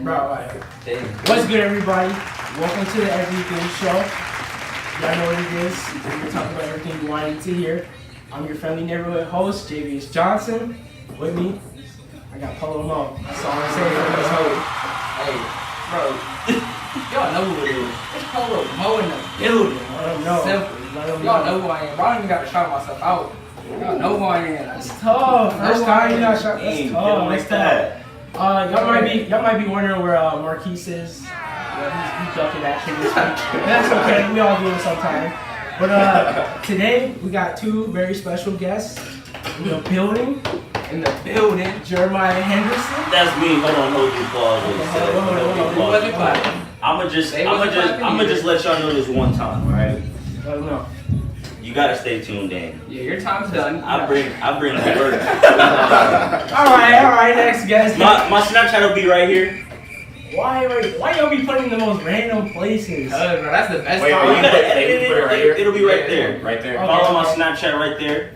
Bro, what's good, everybody? Welcome to the Everything Show. Y'all know what it is. We're talking about everything you wanted to hear. I'm your friendly neighborhood host, JVS Johnson. With me, I got Polo Mo. That's all I'm saying. Hey, bro, y'all know who it is. It's Polo Mo in the building. I don't know. Simple. Y'all know who I am. Bro, I don't even got to shout myself out. Y'all know who I am. That's tough. First time you got shot. That's tough. That's tough. Y'all might be wondering where Marquise is. He's ducking action this week. That's okay. We all do it sometime. But today we got two very special guests in the building. Jeremiah Henderson. That's me. Hold you. I'ma just let y'all know this one time, right? I don't know. You gotta stay tuned in. Yeah, your time's done. I bring the work. All right. Next guest. My Snapchat will be right here. Why y'all be putting in the most random places? Bro, that's the best Wait, part. you gotta edit it right here. It'll be right there. Right there. Okay. Follow my Snapchat right there.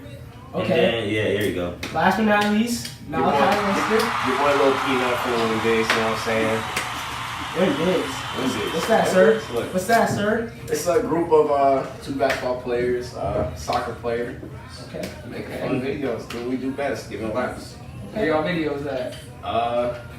Okay. And then, yeah, here you go. Last but not least, Your boy Little Peanut feeling this, you know what I'm saying? What is? What's that, sir? Look, What's that, sir? it's a group of two basketball players, soccer player, Okay. making fun videos. Do what we do best, giving laps. Where y'all videos at?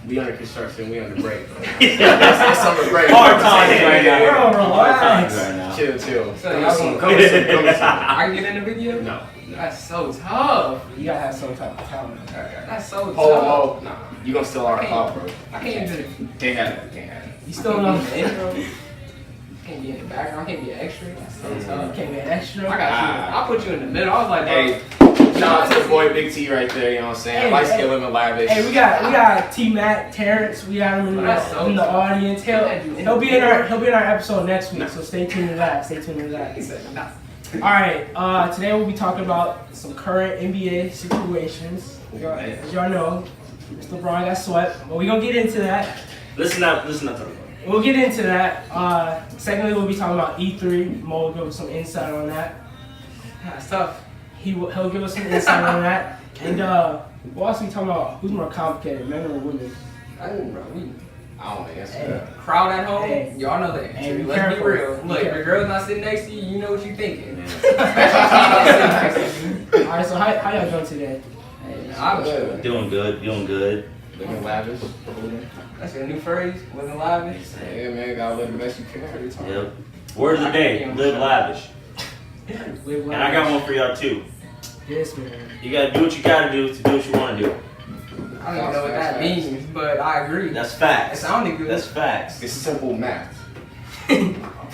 We under construction, we under break. It's summer break. Hard times right now. Bro, Hard times relax. right now. Chill. So y'all gonna Come to I can get in the video? No. That's so tough. You gotta have some type of talent. That's so tough. Oh, nah. You gonna steal our call, bro. I can't even. Can't have it. You still know. Can't be in the intro. Can't be in the background. Can't be an extra. That's so tough. Can't be an extra. I got you. I'll put you in the middle. I was like, Hey, shout out to the boy Big T right there, you know what I'm saying? Hey, Light skin living lavish. Hey, we got T Mac, Terrence. We got him in the audience. He'll be in our episode next week. So stay tuned to that. he said, nah. All right. Today we'll be talking about some current NBA situations. As y'all know, Mr. LeBron got swept, but we're gonna get into that. Listen up to the We'll get into that. Secondly, we'll be talking about E3. Mo will give us some insight on that. That's tough. He'll give us some insight on that. And we'll also be talking about who's more complicated, men or women. I don't know. I don't answer Hey. that. Crowd at home, Hey. y'all know the answer. Hey, be Let's careful. be real. Be Look, if careful. your girl's not sitting next to you, you know what you're thinking. All right, so how y'all doing today? Hey, I'm Good. Doing good. Living lavish. That's your new phrase, living lavish. Yeah, man, gotta live the best you can every time. Yep. Word of the day, live lavish. Live And I got one for y'all too. Yes, man. You gotta do what you gotta do to do what you wanna do. I don't even know what that means, but I agree. That's It facts. sounded good. That's facts. It's simple math.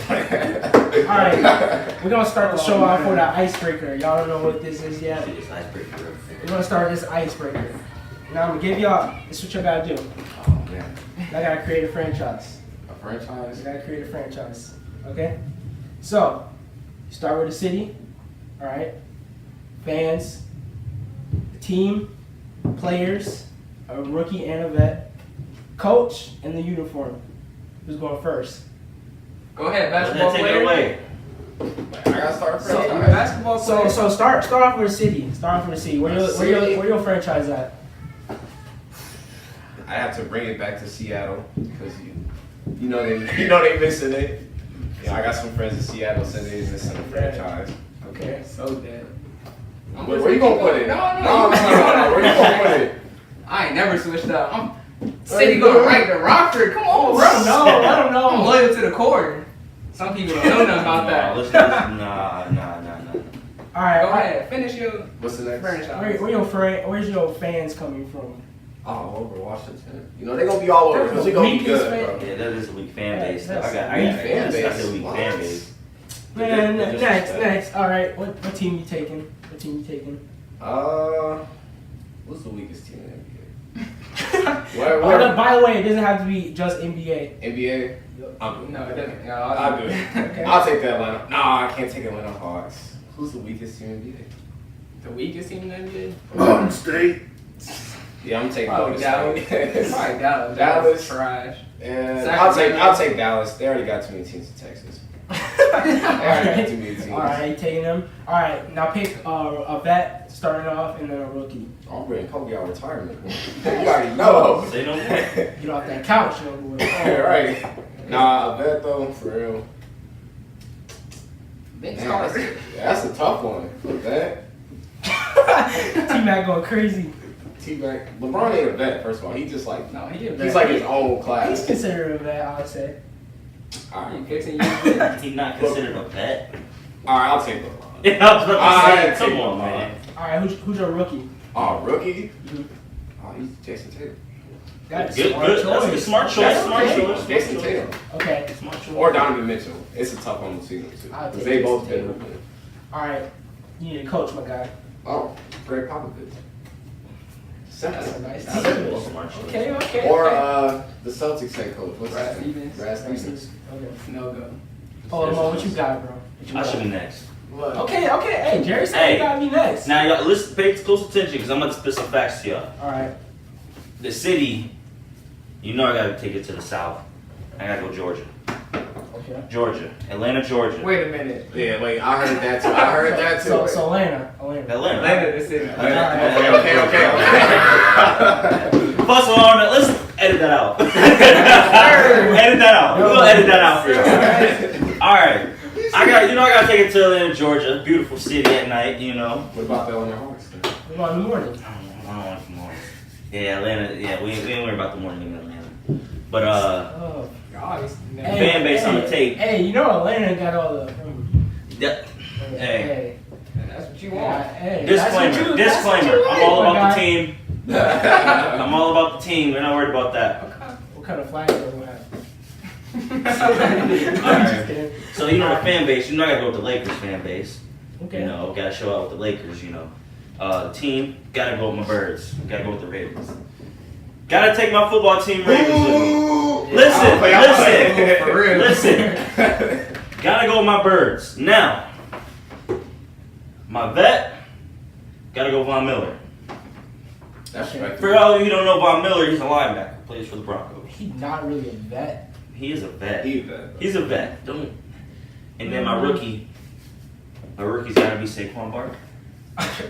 Alright, we're gonna start the show off with an icebreaker. Y'all don't know what this is yet. It's icebreaker. We're gonna start this icebreaker. Now I'm gonna give y'all, this is what y'all gotta do. Oh, man. Y'all gotta create a franchise. A franchise? You gotta create a franchise. Okay? So, start with a city. Alright? Fans, a team, players, a rookie and a vet, coach, and the uniform. Who's going first? Go ahead, Let basketball that take player. it away. I gotta start a So, you're a franchise. basketball player. So start off with a city. Start off with a city. Where your franchise at? I have to bring it back to Seattle because you know they missing it. You know, I got some friends in Seattle saying they missing the franchise. Okay. So dead. Where you gonna put it? No. Where you gonna put it? I ain't never switched up. I'm City going right to Rockford. Come on, bro. I don't I'm know. loyal to the core. Some people don't know nothing about that. Listen, nah. All right. Go ahead, finish your What's the next? franchise. Where's your fans coming from? All over Washington. You know they gonna be all over because we gonna be Weakest good, fan- bro. Yeah, that is a weak fan base. That's I got weak I fan base. said weak What? fan base. Man, They're just next. All right. What team you taking? What's the weakest team in the By the way, it doesn't have to be just NBA. NBA? I'm good. No, it doesn't. No, I'll do it. Okay. I'll take the Atlanta. No, I can't take Atlanta Hawks. Who's the weakest team in NBA? The weakest team in the NBA? Golden State. Yeah, I'm taking Probably Golden Dallas. State. Probably Dallas. Dallas. Trash. And Sacramento. I'll take Dallas. They already got too many teams in Texas. They already got too many teams. teams. All right, taking them. All right, now pick a vet starting off and then a rookie. I'm bringing Kobe out retirement. You already know. Say no more. Get off that couch, young boy. Right. Nah, a vet though, for real. Big Man, stars. that's a tough one. A vet. T-Mac going crazy. T-Mac. LeBron ain't a vet, first of all. He just like, No, he did. he's like his own He's class. considered a vet, I would say. Alright. He fixing you. He's not considered a vet. Alright, I'll take LeBron. Yeah, I was about to say, come take on, LeBron. man. All right, who's your rookie? Oh, rookie? Mhm. Oh, he's Jason Tatum. That's Good, smart good. choice. That's a smart choice. That's Smart okay. choice. Jason Tatum. Okay. Smart choice. Or Donovan Mitchell. It's a tough one to see them too. I'll Because take they both Jason been Tatum. hooping. All right, you need a coach, my guy. Oh, Greg Popovich. That's a Simple. nice That's team. a smart choice. Okay, okay. Or okay. the Celtics head coach. What's Brad his name? Stevens. Brad Stevens. Okay. No go. Oh, Mo, what you got, bro? What you I got? should be next. Look. Okay, okay. Hey, Jerry said Hey. you gotta be next. Now, y'all, listen, pay close attention because I'm about to spit some facts to y'all. All right. The city, you know I gotta take it to the south. I gotta go Georgia. Okay. Georgia. Atlanta, Georgia. Wait a minute. Yeah, wait, I heard that too. I heard that too. So Atlanta. Atlanta. Atlanta, the city. Okay. Plus alarm, let's edit that out. Edit that out. We'll edit that out for y'all. Alright. I gotta take it to Atlanta, Georgia. Beautiful city at night, you know. What about the Atlanta Hawks? What about in the morning? I don't want the morning. Yeah, Atlanta, yeah, we ain't worried about the morning in Atlanta. But Oh. Guys, Fan base on the tape. Hey, you know Atlanta got all the. yeah, Hey. that's what you Yeah, want. hey. disclaimer, That's what disclaimer. you I'm like, all my about the guy. team. I'm all about the team. We're not worried about that. What kind of flag do we have? Alright. So you know the fan base. You know I gotta go with the Lakers fan base. Okay. You know, gotta show out with the Lakers. You know, team gotta go with my Birds. Gotta go with the Ravens. Gotta take my football team Ravens with me. Listen, For real. listen. Gotta go with my Birds. Now, my vet, gotta go Von Miller. That's right. For all of you who don't know Von Miller, he's a linebacker. Plays for the Broncos. He's not really a vet. He is a vet. Either. He's a vet. Don't. And then my rookie's gotta be Saquon Barkley.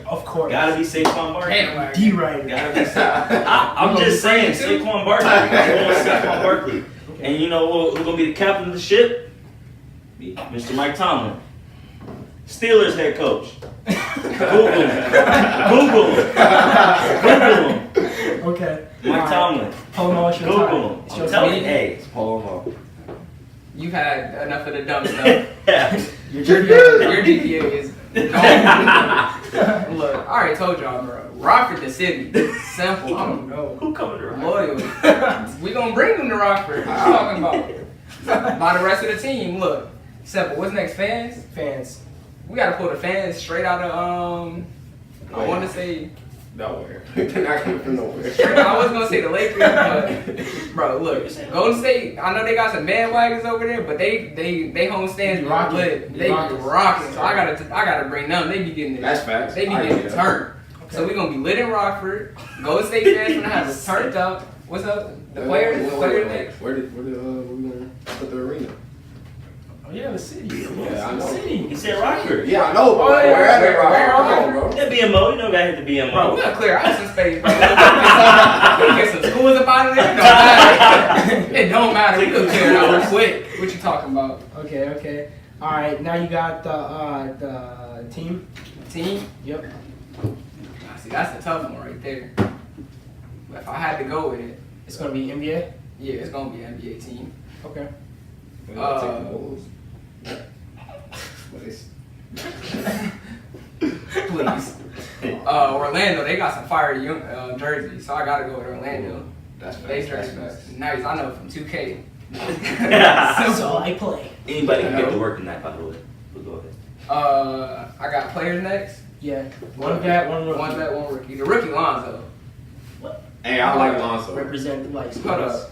Of course. Gotta be Saquon Barkley. D right. Gotta be I'm just saying, Saquon Barkley. I'm going Saquon Barkley. And you know who's gonna be the captain of the ship? Mr. Mike Tomlin. Steelers head coach. Google him. Google him. Google him. Okay. Mike Tomlin. Hold on, it's your Google time. him. It's I'm your telling time. you, hey. It's Paul. You've had enough of the dumb stuff. Yeah. Your Your GPA is gone. Look, I already told y'all, bro. Rockford the city. Simple. I don't know. Who coming to Loyal. We gonna bring them to Rockford. What you talking about? By the rest of the team. Look. Simple. What's next? Fans? Fans. We gotta pull the fans straight out of I want to say. Nowhere. They're not coming from nowhere. I was gonna say the Lakers, but bro, look, Golden State. I know they got some bandwagons over there, but they home stands be Rocking. lit. They be Rocking. rocking. So I gotta bring them. They be getting it. That's facts. They be I getting get it that. turned. So we gonna be lit in Rockford. Golden State fans gonna have it turned up. What's up? The players next. Where did we gonna put the arena? Oh yeah, the city. Yeah, I the know. city. He said Rockford. Yeah, I know, but Oh, yeah, where at they where rock? Come on, bro. Yeah, BMO. You know, gotta hit the BMO. Bro, we gotta clear out some space, bro. We get some schools up out of there. It don't matter. It don't matter. We could clear it out real quick. What you talking about? Okay. All right, now you got the team. Team? Yep. See, that's the tough one right there. But if I had to go with it, It's gonna be NBA. yeah, it's gonna be an NBA team. Okay. We're gonna take the Bulls. Please. Orlando, they got some fire jerseys, so I gotta go with Orlando. That's They facts. jerseys nice. I know from 2K. That's all I play. Anybody can get to work tonight, by the way. We'll go ahead. I got players next. Yeah. One vet, one rookie. One vet, one rookie. The rookie Lonzo. Hey, I like Lonzo. Represent the lights. Hold up.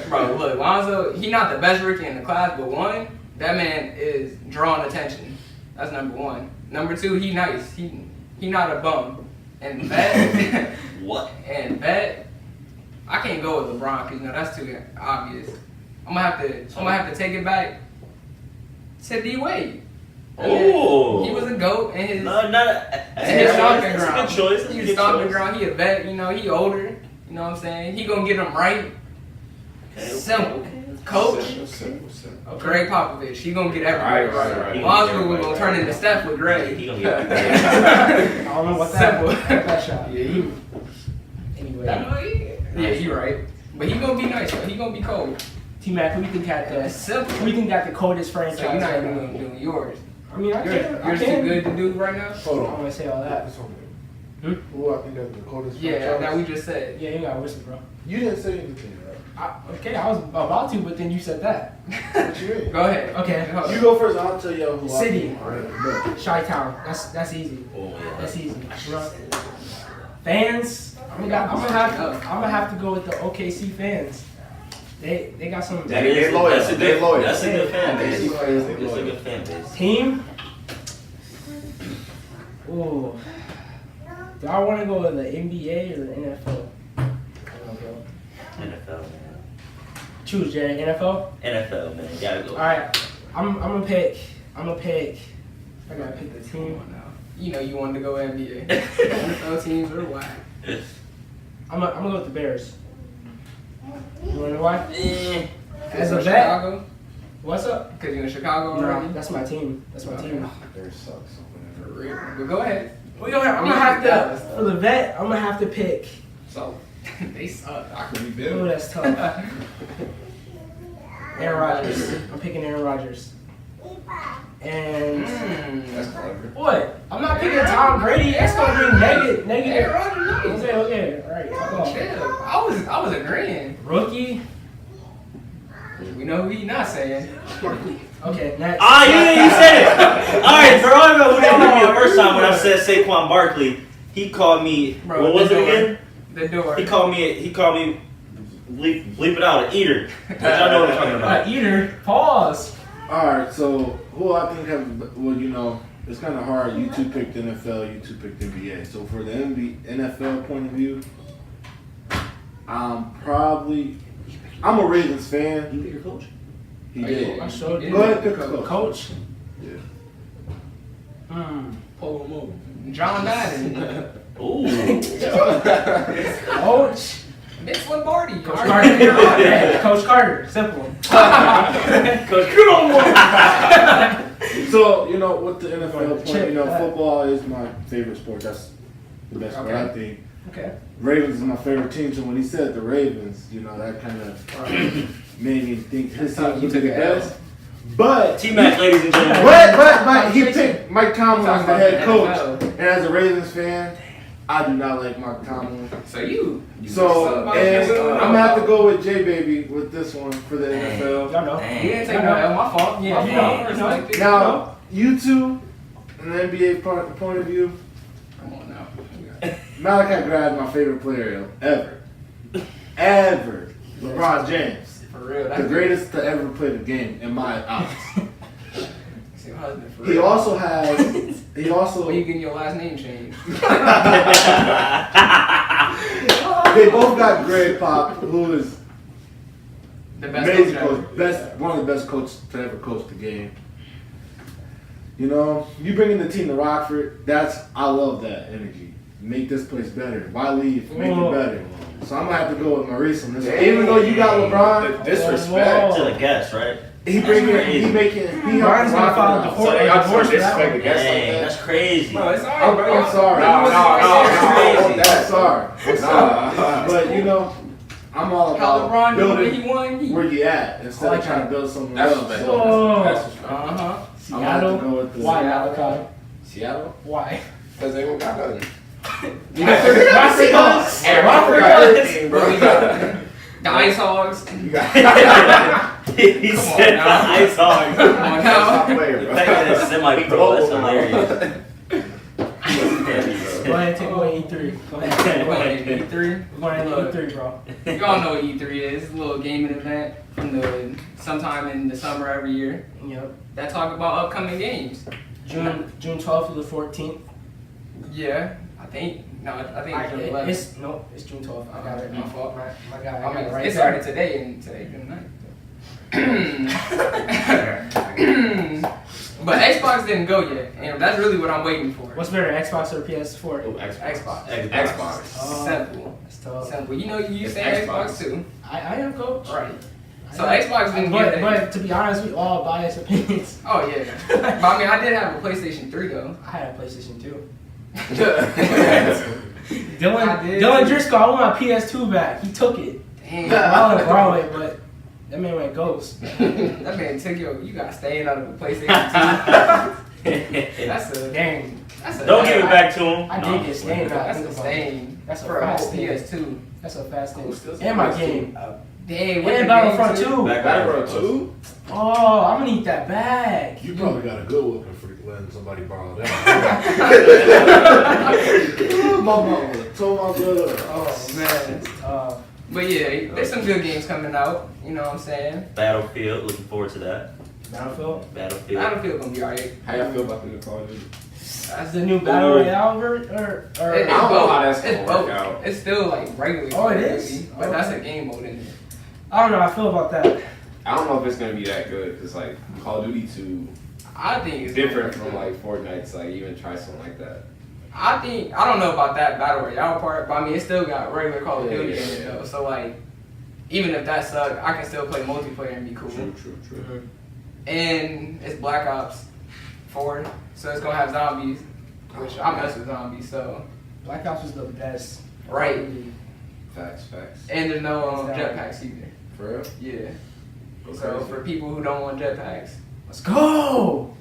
Bro, look, Lonzo, he not the best rookie in the class, but one, that man is drawing attention. That's number one. Number two, he nice. He not a bum. And vet, What? I can't go with LeBron because that's too obvious. I'm gonna have to take it back to D Wade. Oh. He was a GOAT in his, No, not in his stomping that's ground. a good choice. That's a He's good stomping choice. ground. He a vet. You know, he older. You know what I'm saying? He gonna get him right. Okay, Simple. okay. Coach. Simple. Greg Popovich. He gonna get everybody Right. Lonzo was gonna turn into Steph with He Greg. gonna get I don't know what Simple. that shot. Yeah, he. Anyway, Yeah, he right. But he gonna be nice. Though. He gonna be cold. T-Mac, who do you think had That's the simple. who do you think got the coldest franchise? So you're not right even now? gonna do yours. I mean, I Yours can't. too good to do right now. I Hold don't on. want to say all that. That's okay. Hmm? Who I think that's the coldest Yeah, franchise? that we just said. Yeah, you gotta whistle, bro. You didn't say anything, right? Okay, I was about to, but then you said that. What you mean? Go ahead. Okay. You go first. I'll tell you who City. I think. All right, bet. Chi-Town. That's easy. Oh yeah. That's easy. Fans, I'm gonna have to go with the OKC fans. They got some That is loyal. That's a They good. loyal. That's a good fan base. They loyal. It's a good fan base. team. Ooh. Do I want to go with the NBA or the NFL? NFL man. Choose, Jerry. NFL. NFL man. Gotta go. All right. I'm gonna pick. I gotta pick the team. You know you wanted to go NBA. NFL teams are whack. I'm gonna go with the Bears. You wanna know why? As a vet. Chicago? What's up? Because you're in Chicago No, already? that's my team. That's my team. There sucks. For real. But go ahead. I'm gonna have to for the vet. I'm gonna have to pick. So, they suck. I could be Oh, Bill. that's tough. Aaron Rodgers. I'm picking Aaron Rodgers. And That's clever. what? I'm not picking Tom Brady. That's gonna bring negative. Aaron Rodgers, no. Okay. All right. Fuck off. Chill. I was agreeing. Rookie. We know who he not saying. Okay. Next. Ah, you said it. All right, for all of you who didn't hear me the first time when I said Saquon Barkley, he called me. Bro, what was the it again? The door. He called me. Bleep it out, an eater. Which I know what I'm talking about. Eater. Pause. All right. So who I think have well, you know, it's kind of hard. You two picked NFL. You two picked NBA. So for the NFL point of view, I'm a Ravens fan. You pick your coach? He did. I showed you. Go ahead, pick a coach. Coach. Yeah. Pull him over. John Madden. Ooh. Coach. Vince Lombardi. Coach Carter. Yeah, Coach Carter. Simple. Coach, So you know, with the NFL Check point, you know, that. football is my favorite sport. That's the best sport I think. Okay. Ravens is my favorite team. So when he said the Ravens, you know, that kind of made me think his team would be the best. But T-Mac, ladies and gentlemen. but he picked Mike Tomlin as the head coach, NFL. and as a Ravens fan, I do not like Mike Tomlin. So you. So and I'm gonna have to go with J Baby with this one for the Dang. NFL. Y'all know. You didn't take no L. My fault. Yeah, My you fault. know, Respect it. Now you two, in the NBA point of view, Come on now. Malachi Grabbed my favorite player ever. LeBron James, For real. the greatest to ever play the game in my eyes. See your husband, for He real. also has. He also. When you getting your last name changed. They both got Greg Pop, who is The best amazing coach coach, one of the best coaches to ever coach the game. You know, you bringing the team to Rockford, I love that energy. Make this place better. Why leave? Make it better. So I'm gonna have to go with Maurice on this one. Even though you got LeBron, The disrespect. To the guest, right? he Brian's gonna file a So they got divorce some for that disrespect one. against Dang, like that's crazy. Bro, it's alright, bro. I'm sorry. No. I'm sorry. I'm sorry. But you know, I'm all How about LeBron knew where he building won. where you at instead I like of trying that. to build something That's else. respect. Whoa. That's respect. Uh-huh. I'm gonna have to Seattle. go with the Why Malachi? Seattle? Why? Because they don't got nothing. Rockford Ducks. Hey, Rockford got Ducks. everything, bro. We got the Ice Hogs. You got He Come on said now. the ice hog. Come on top now. player, The bro. fact that it's semi-pro, that's hilarious. Go ahead and take away E3. Go ahead. What, E3? We're going to E3, bro. Y'all know what E3 is. It's a little gaming event from sometime in the summer every year Yep. that talk about upcoming games. June 12th to the 14th. Yeah, I think it's June 11th. It's June 12th. I got it. My fault. My guy. I I got mean, it right it there. started today and today June 9th. But Xbox didn't go yet, and that's really what I'm waiting for. What's better, Xbox or PS4? Oh, Xbox. Xbox. Oh. Simple. That's tough. Simple. You know you It's say Xbox. Xbox too. I am, coach. Right. I So am. Xbox didn't get it. But to be honest, we all biased opinions. Oh yeah. But I mean, I did have a PlayStation 3 though. I had a PlayStation 2. I did. Dylan Driscoll, I want my PS2 back. He took it. Damn. I want to borrow it, but that man went ghost. That man took you got staying out of the PlayStation 2. That's a Dang. That's a Don't give it back to him. I did get stained. That's a stain. That's a for a fast whole thing. PS2. That's a fast thing. Who's still And my PS2? game. Dang, And Battlefront 2. Battlefront 2? Oh, I'm gonna need that bag. You probably got a good whooping for letting somebody borrow that. My mama would've told my brother. Oh man. But yeah, there's some good games coming out. You know what I'm saying? Battlefield, looking forward to that. Battlefield. Battlefield. Battlefield gonna be alright. How y'all feel about the new Call of Duty? That's the new Battle Royale or It's I don't know how that's it's gonna both. work out. It's still like regular. Oh, it Call of is? Duty, but that's a game mode in it. I don't know how I feel about that. I don't know if it's gonna be that good because like Call of Duty 2 I think it's is different gonna from be like Fortnite. So like even try something like that. I don't know about that Battle Royale part, but I mean, it still got regular Call of Yeah, Duty yeah, in it yeah. though. So like, even if that sucks, I can still play multiplayer and be cool. True. And it's Black Ops 4, so it's gonna have zombies, which I mess with zombies. So Black Ops was the best. right, Facts. and there's no jetpacks either. For real? Yeah. Go So crazy. for people who don't want jetpacks, Let's go.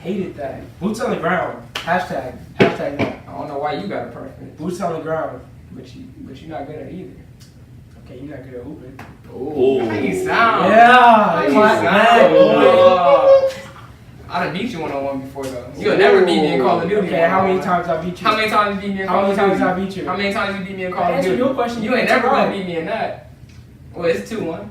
Hated that. Boots on the ground. Hashtag that. I don't know why you got a preference, Boots on the ground. but you're not good at either. Okay, you're not good at hooping. Ooh. How you sound? Yeah. How Clap you back, boy. sound? I done beat you 1-on-1 before though. You'll never beat me in Call of Duty. Okay, how many 1-on-1. times I beat you? How many times you beat me in How Call many of times Duty? I beat you? How many times you beat me in Call of Answer Duty? your question. You ain't never gonna beat me in that. Well, it's 2-1.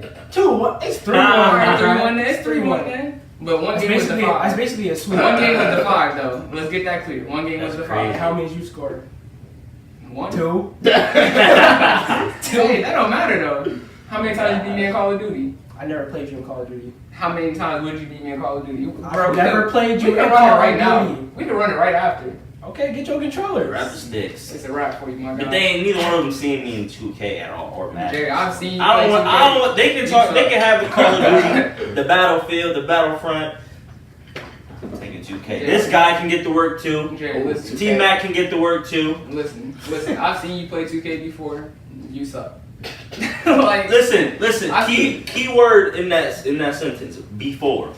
2-1. It's 3-1. Alright, right? 3-1 then. It's 3-1 then. But one That's game was the basically, that's 5. basically a sweep. One game was the 5 though. Let's get that clear. One game was the That's 5. crazy. How many did you score? 1. 2. Hey, that don't matter though. How many times you beat me in Call of Duty? I never played you in Call of Duty. How many times would you beat me in Call of Duty? I've never played you We in can run it Call right of now. Duty. We can run it right after. Okay, get your controllers. Grab the sticks. It's a wrap for you, my guy. But they ain't neither one of them seeing me in 2K at all or Madden. Jerry, I've seen you I don't play want. 2K. I don't want. They can You talk. suck. They can have the Call of Duty, the Battlefield, the Battlefront. I'm taking 2K. Yeah. This guy can get to work too. Jerry, listen. T Mac can get to work too. Listen. I've seen you play 2K before. You suck. Like, Listen. I Key word in that sentence. Before.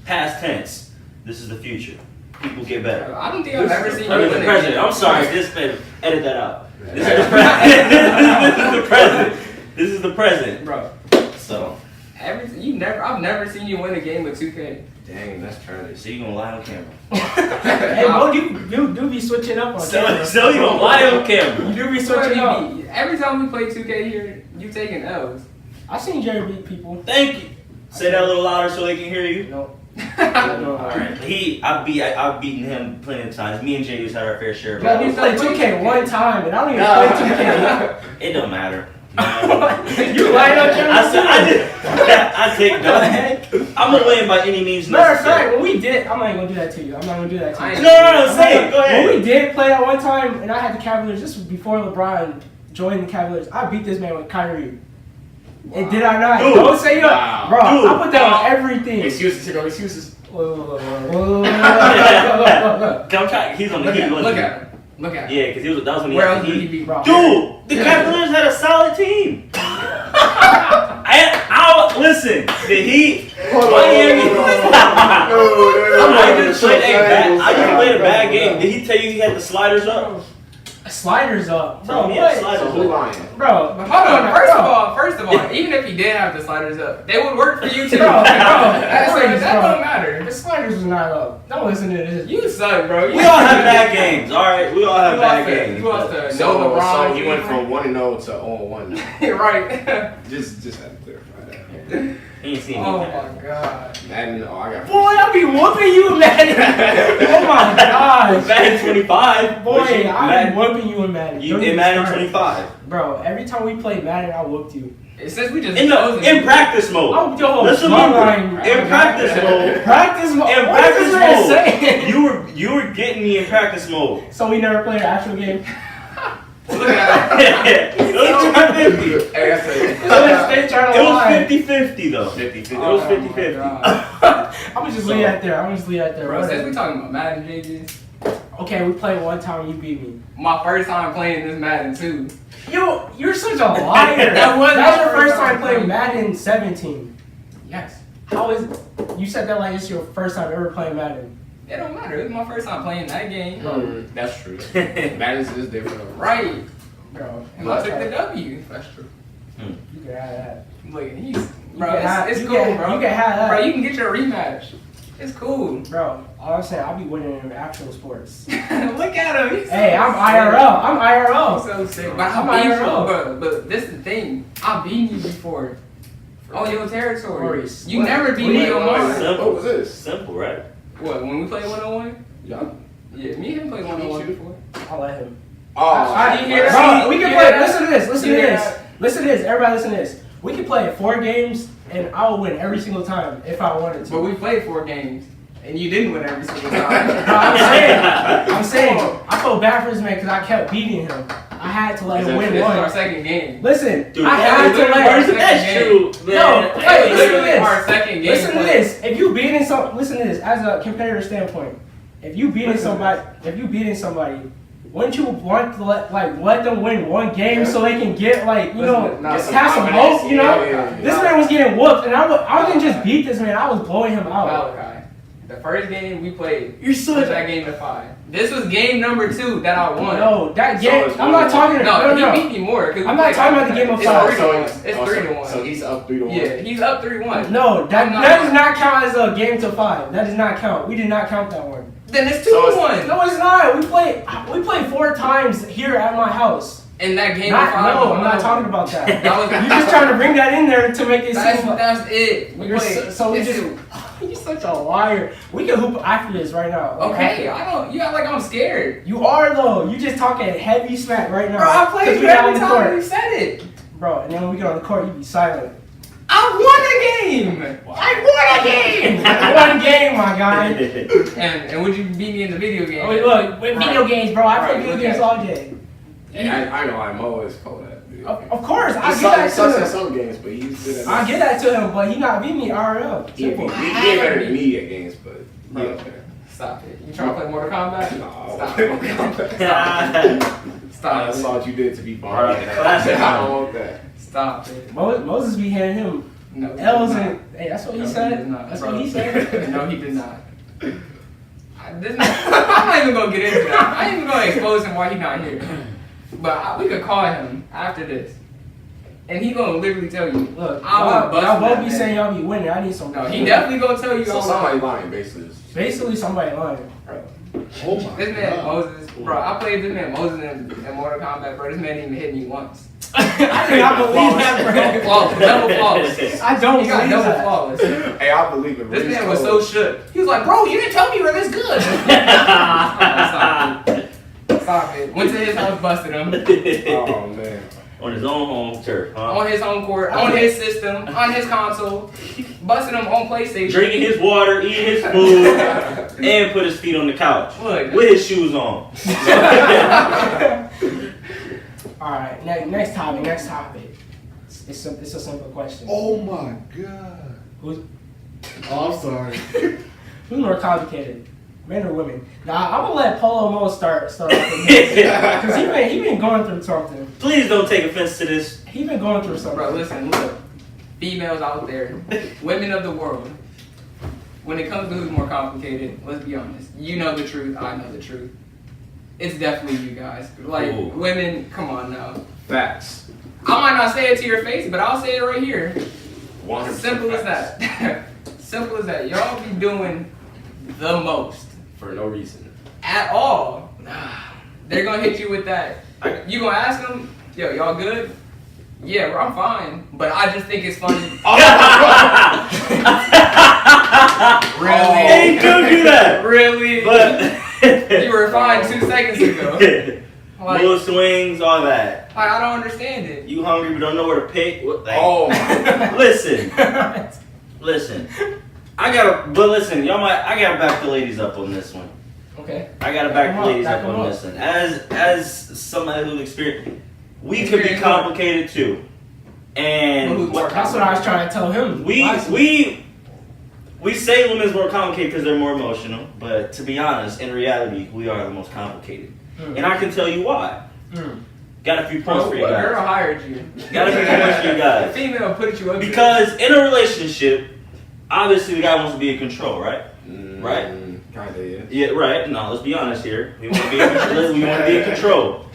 Past tense. This is the future. People get better. I don't think I've ever seen you I mean, win the a president. game. I'm sorry. Edit that out. This is the president. This is the president. This is the president. Bro. So. I've never seen you win a game with 2K. Dang, that's tragic. So you gonna lie on camera? Hey, bro, you do be switching up on camera. So you gonna lie on camera? You do be switching up. Every time we play 2K here, you taking L's. I've seen Jerry beat people. Thank you. Say that a little louder so they can hear you. No. Alright. I've beaten him plenty of times. Me and Jay used to have our fair share of Bro, we battles. played 2K one time, and I don't even play 2K. It don't matter. You lying on camera? I take that. I'm gonna win by any means Matter of fact, necessary. when we did, I'm not even gonna do that to you. I'm not gonna do that to you. No, say it. Go When ahead. we did play that one time, and I had the Cavaliers, this was before LeBron joined the Cavaliers, I beat this man with Kyrie. And did I not? Dude. Don't say Wow. Bro, Dude. I put that on everything. Excuses, here go excuses. Look. Come try. He's on the heat. Look at him. Look at him. Yeah, because that was when he Where had else the would he heat. be, bro? Dude, the Cavaliers had a solid team. Listen, the Heat, Miami. I just played a bad game. Did he tell you he had the sliders up? Sliders up. Tell Bro, me he had what? sliders So up. who lying? Bro, But hold on, first of all, even if he did have the sliders up, they would work for you too. Bro, that bro. don't matter. The sliders was not up. Don't listen to this. You suck, bro. We all have bad games, alright? We all have bad games. You lost to So LeBron. he went from 1-0 to 0-1. Right. Just had to clarify that. He ain't seen me. Oh my god. Madden, I got. Boy, I'll be whooping you, Madden. Oh my gosh. Madden 25. Boy, but you- I'll be whooping you in Madden. You Don't in even Madden start. 25. Bro, every time we played Madden, I whooped you. Since we just in practice mode. Oh, yo, Let's remember, in practice mode. Practice mode. In What is this man practice saying? mode, you were getting me in practice mode. So we never played an actual game. Look at that. It was 50-50. Hey, that's it. They trying to It lie. was 50-50 though. 50-50. It was 50-50. I'm gonna just leave that there. I'm just leave that there. Bro, since we talking about Madden, JJ's, Okay, we played one time. You beat me. my first time playing this Madden too. Yo, you're such a liar. That was That's my your first first time time playing playing. Madden 17. Yes. How is? You said that like it's your first time ever playing Madden. It don't matter. It was my first time playing that game. That's true. Madden is different. Right. Bro, And I took the W. That's true. you can have that. Look, he's You bro. can have- It's you cool, can- bro. you can have that. Bro, you can get your rematch. It's cool. Bro, all I'm saying, I'll be winning in actual sports. Look at him. He's so Hey, I'm sick. IRL. I'm I'm IRL. so sick. But I'm I beat you, IRL. but this is the thing. I beat you before. On your territory. Maurice. You What? never beat What? me on mine. Simple. What was this? Simple, right? What, when we played 101? Yeah. Yeah, me and him played 101 before. I'll let him. Oh, You hear that? Bro, we can You play. hear that? Listen to this. Listen You to hear this. that? Listen to this. Everybody, listen to this. We can play 4 games, and I will win every single time if I wanted to. But we played 4 games, and you didn't win every single No, time. I'm saying, I felt bad for this man because I kept beating him. I had to let him win This is our one. second game. Listen, Dude, I had to let him. that's true, man. No, It hey, was listen to literally this. our second game. Listen to play. this. If you beating some, listen to this. As a competitor standpoint, if you beating somebody, wouldn't you want to let them win one game so they can get Listen, have some hope? You know, this Yeah. man was getting whooped, and I didn't just beat this man. I was blowing him out. Malachi. The first game we played, You're such that game to 5. This was game number 2 that I won. No, that So game. it's I'm not talking. No, No. he beat me more. 'cause we I'm not played talking about the after game of that. 5. It's 3-1. It's 3-1. So he's up 3-1. Yeah, he's up 3-1. No, that I'm not- does not count as a game to 5. That does not count. We did not count that one. Then it's So 2-1. No, it's not. We played 4 times here at my house. And that game Not, of 5. no, I'm not talking about that. That was You're just trying to bring that in there to make it seem like That's it. We you're played. so we it's just. it. You're such a liar. We can hoop after this right now. Okay, I don't. You act like I'm scared. You are though. You just talking heavy smack right now. Bro, I 'Cause played we you got on every the time you court, said it. bro. And then when we get on the court, you be silent. I won a game. I won a game. One game, my guy. And would you beat me in the video game? Oh, wait, look, with video games, bro. I play Right, video look games at all day. Hey, I know I'm always cold at video. Of course, I He get that sucks to at him. some games, but he's good at I get that to him, but he not beat me IRL. He Simple. ain't better than me at games, but he up there. Stop it. You trying to play Mortal Kombat? No. Stop it. Stop I it. saw what you did to be bomb. Alright, classic. I don't want that. Stop it. Moses be handing him No. he L's did and hey, that's what not. he No, said. did not, That's bro. what he said. No, he did not. I'm not even gonna get into that. I ain't even gonna expose him why he's not here. But we could call him after this, and he gonna literally tell you. Look, I was y'all busting both that be man. saying y'all be winning. I need some. No, he definitely gonna tell you. So all somebody that. lying, basically. Basically, somebody lying. Oh my This man God. Moses, bro. I played this man Moses in Mortal Kombat, bro. This man didn't even hit me once. I did not believe that, bro. Flawless, double flawless. I don't He got believe double that. flawless. Hey, I believe it. This Reed's man was so cold. shook. He was like, bro, you didn't tell me you were this good. Stop it. Stop it. Went to his house, busted him. Oh man. On his own home turf, huh? On his home court, on his system, on his console. Busting him on PlayStation. Drinking his water, eating his food, and put his feet on the couch Look. with his shoes on. All right, next topic. Next topic. It's a simple question. Oh my God. Who's Oh, I'm sorry. who's more complicated, men or women? Now I'm gonna let Polo Mo start off with this because he been going through something. Please don't take offense to this. He been going through something. Bro, listen, look. Females out there, women of the world. When it comes to who's more complicated, let's be honest. You know the truth, I know the truth. It's definitely you guys. Like, Ooh. women, come on now. Facts. I might not say it to your face, but I'll say it right here. 100% Simple as facts. that. Simple as that. Y'all be doing the most. For no reason. At all. They're gonna hit you with that. You gonna ask them, yo, y'all good? Yeah, bro, I'm fine. But I just think it's funny. Really? They do that. Really? But You were fine 2 seconds ago. Like, mood swings, all that. I don't understand it. You hungry but don't know where to pick? What, like, Oh, listen. I gotta back the ladies up on this one. Okay. I gotta back the ladies up them on up. this one. As somebody who's experienced, we could be complicated too. And That's what I was trying to tell him. we say women's more complicated because they're more emotional, but to be honest, in reality, we are the most complicated. And I can tell you why. Got a few points for you What guys. girl hired you? Got a few points for you The guys. female put you up Because in a relationship, obviously the guy wants to be in control, right? Right? Kinda, yeah. Yeah, right. No, let's be honest here. We want to be in control. We want to be in control.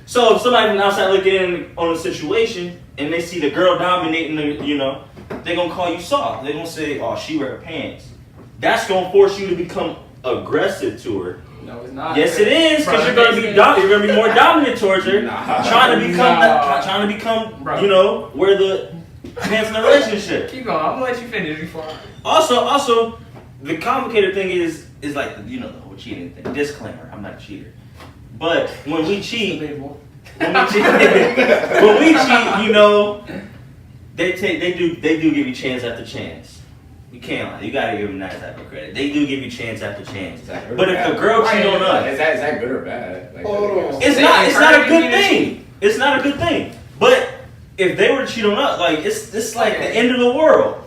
So if somebody from outside looking in on a situation and they see the girl dominating, they're gonna call you soft. They're gonna say, "Oh, she wear her pants." That's gonna force you to become aggressive to her. No, it's not. Yes, it is, because you're gonna be more dominant towards her, trying to become, Bro. where the pants in the relationship. Keep going. I'm gonna let you finish before. Also, the complicated thing is like the whole cheating thing. Disclaimer: I'm not a cheater, but when we cheat, they do give you chance after chance. You can't lie. You gotta give them that type of credit. They do give you chance after chance. But if the girl cheat on us, is that good or bad? Like, it's not a good thing. It's not a good thing. But if they were to cheat on us, like it's like the end of the world.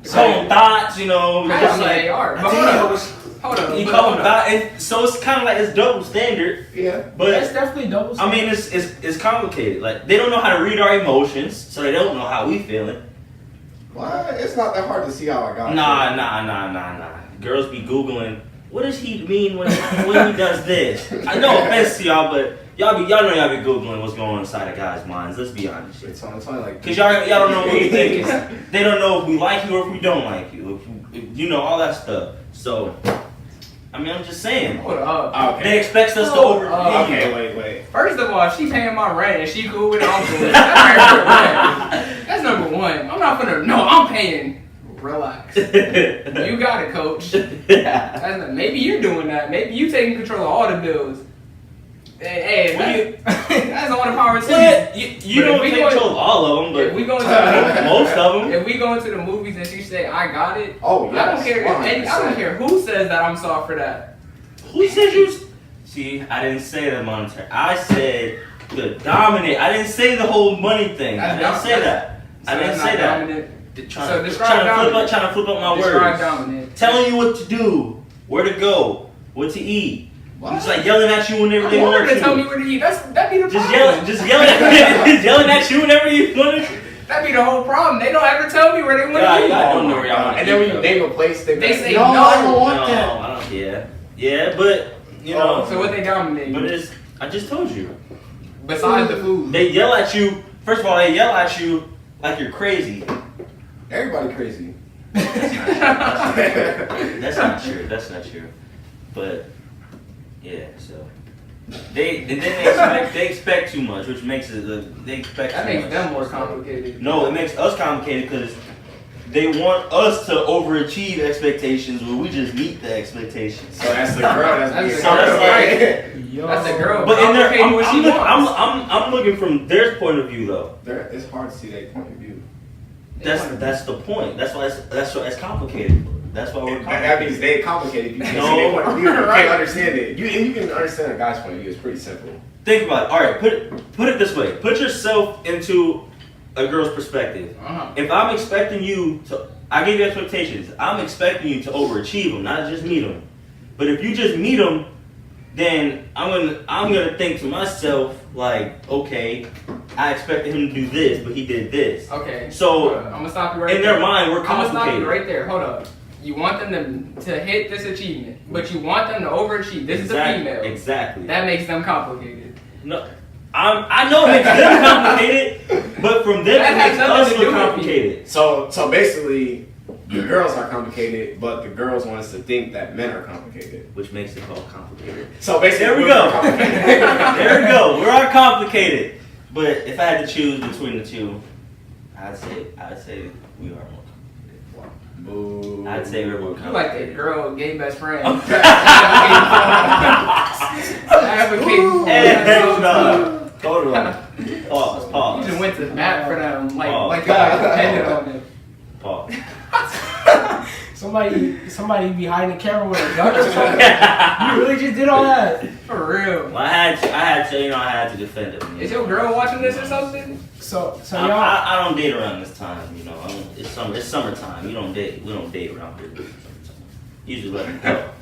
Call them thoughts, Actually, they are. But hold on. You call them thoughts, and so it's kind of like it's double standard. Yeah. But It's definitely double. I mean, it's complicated. Like they don't know how to read our emotions, so they don't know how we feeling. Well, it's not that hard to see how I got. Nah. Girls be googling. What does he mean when he does this? I know offense to y'all, but y'all be googling what's going on inside a guy's minds. Let's be honest. It's only like Cause y'all don't know what we think. They don't know if we like you or if we don't like you. If all that stuff. So, I mean, I'm just saying. Hold up. They expect us to over. Okay, wait. First of all, if she paying my rent and she cool with it, I'm cool with it. That's number one. I'm not gonna. No, I'm paying. Relax. You got it, coach. Maybe you're doing that. Maybe you taking control of all the bills. Hey, that's all the power to you. You don't take control of all of them, but if we go into most of them. If we go into the movies and she say, "I got it," Oh, I don't care. I don't care who says that I'm soft for that. Who said you? See, I didn't say the monetary. I said the dominant. I didn't say the whole money thing. I didn't say that. I didn't say that. Dominant. Trying to flip up my Describe words. Dominant. Telling you what to do, where to go, what to eat. Just like yelling at you whenever they I want want her to tell me where to eat. That'd be the problem. Just yelling at you whenever you want to. That'd be the whole problem. They don't ever tell me where they want to eat. I don't know where y'all want to And eat. then when you name a place, they say no, no. I don't want No, that. I don't. Yeah, but So what they dominate? But I just told you. Besides the food. They yell at you. First of all, they yell at you like you're crazy. Everybody crazy. That's not true. That's not true. But yeah, so they expect too much, which makes it they expect That too makes much. them more complicated. No, it makes us complicated because they want us to overachieve expectations when we just meet the expectations. So that's the girl that's being Yo. That's a girl. But in there, complicated what she wants. I'm looking from their point of view though. It's hard to see their point of view. That's the point. That's why it's complicated. That's why we're That complicated. means they complicated. You can't No. see their point of view. You Right. can't understand it. You can understand a guy's point of view. It's pretty simple. Think about it. All right, put it this way. Put yourself into a girl's perspective. Uh-huh. If I'm expecting you to, I give you expectations. I'm expecting you to overachieve them, not just meet them. But if you just meet them, then I'm gonna think to myself like, okay, I expected him to do this, but he did this. Okay. So I'm gonna stop you right in there. their mind, we're I'm gonna complicated. stop you right there. Hold up. You want them to hit this achievement, but you want them to overachieve. This is a female. Exactly. That makes them complicated. No, I know it makes them complicated, but from them That it has makes nothing us to look do with you. complicated. So basically, the girls are complicated, but the girls want us to think that men are complicated. Which makes it called complicated. So basically, There we we're go. complicated. There we go. We are complicated. But if I had to choose between the two, I'd say we are more complicated. Boo. I'd say we're more You like complicated. that girl, gay best friend. Oh. That's advocate for Hell that. no. Hold on. Pause. You just went to bat for them, Oh. like y'all depended on it. Pause. Somebody behind the camera with a gun or something. You really just did all that? For real. Well, I had to defend it. Is your girl watching this or something? So I, y'all. I don't date around this time, It's summertime. We don't date around here. Usually let them go.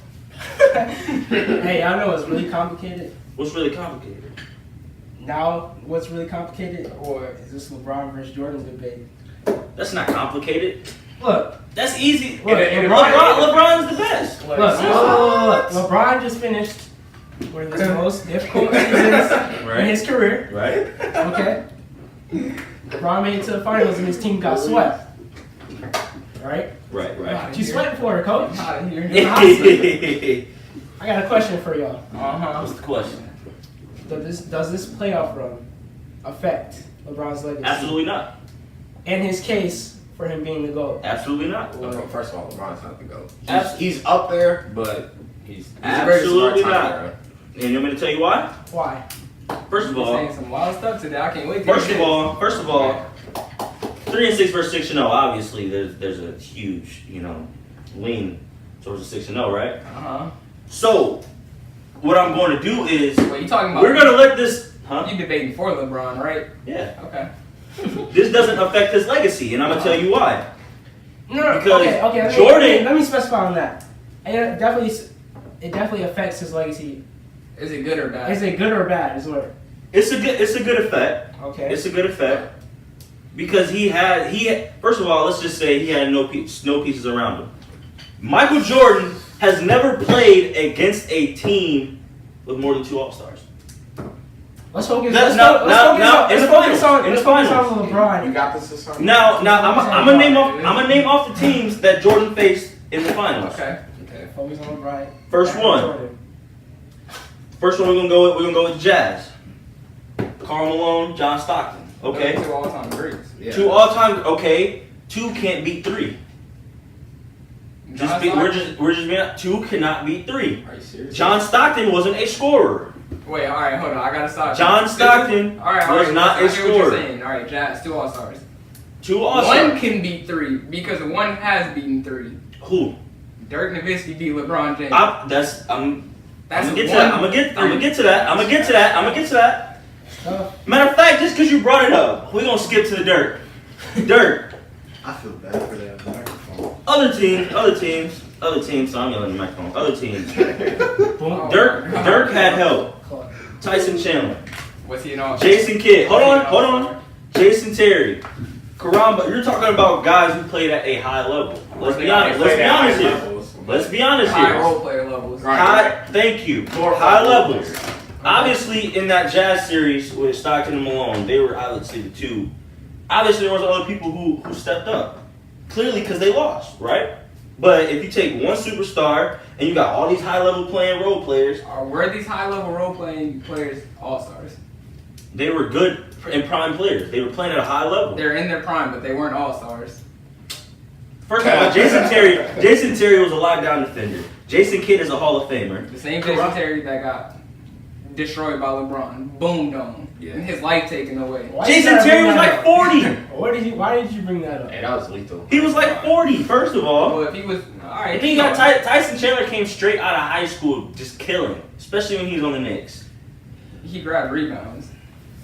Hey, I know it's really complicated. What's really complicated? Now, what's really complicated, or is this LeBron versus Jordan debate? That's not complicated. Look, That's easy. Look, LeBron's the best. look. LeBron just finished one of his most difficult seasons in his career. Right? Okay. LeBron made it to the finals and his team got swept. Right? Right. What you sweating for, coach? Out of here. I got a question for y'all. What's the question? Does this playoff run affect LeBron's legacy? Absolutely not. And his case for him being the GOAT? Absolutely not. Well, first of all, LeBron's not the GOAT. Abs- He's up there, but he's Absolutely a very smart not. time era. And you want me to tell you why? Why? First of You're all, saying some wild stuff today. I can't wait to First hear of this. all, 3-6 versus 6-0. Obviously, there's a huge, lean towards the 6-0, right? So, what I'm going to do is Wait, you talking about? we're going to let this. Huh? You debating for LeBron, right? Yeah. Okay. This doesn't affect his legacy, and I'm gonna tell you why. No. Because Okay. Jordan- Let me specify on that. And it definitely affects his legacy. Is it good or bad? Is it good or bad? Is what? It's a good effect. Okay. It's a good effect because he had first of all, let's just say he had no pieces around him. Michael Jordan has never played against a team with more than 2 All-Stars. Let's focus. Let's Let's in the focus finals. on You LeBron. got this or something? Now I'm gonna name off the teams that Jordan faced in the finals. Okay. Focus on LeBron. First one. Jordan. First one we're gonna go with Jazz. Karl Malone, John Stockton. Okay. Those 2 all-time greats. Yeah. 2 all-time. Okay. 2 can't beat 3. We're just being 2 cannot beat 3. Are you serious? John Stockton wasn't a scorer. Wait, all right, hold on. I gotta stop. John Stockton was not a I hear what you're scorer. saying. All right, Jazz, 2 All-Stars. 2 All-Stars. 1 can beat 3 because 1 has beaten 3. Who? Dirk Nowitzki beat LeBron James. I'm That's gonna get to one that. I'm gonna get to that. Tough. Matter of fact, just because you brought it up, we're gonna skip to the Dirk. Dirk. I feel bad for that microphone. Other teams. So I'm yelling at the microphone. Other teams. Boom. Oh, Dirk my God. Dirk had help. Tyson Chandler. What's he in all? Jason Kidd. Hold on. Jason Terry. Karamba. You're talking about guys who played at a high level. Let's be honest here. Let's be honest High here. role player levels. Thank you. High levels. Obviously, in that Jazz series with Stockton and Malone, they were obviously the 2. Obviously, there was other people who stepped up. Clearly, because they lost, right? But if you take one superstar and you got all these high-level playing role players, Were these high-level role-playing players all-stars? they were good and prime players. They were playing at a high level. They're in their prime, but they weren't all-stars. First of all, Jason Terry was a lockdown defender. Jason Kidd is a Hall of Famer. The same Jason Terry that got destroyed by LeBron. Boom dome. Yeah. And his life taken away. Why Jason you gotta Terry bring was that like up? 40. Why did you bring that Hey, up? that was lethal. He was like 40, first of all. Well, if he was alright. And then you got Tyson Chandler came straight out of high school just killing, especially when he was on the Knicks. He grabbed rebounds.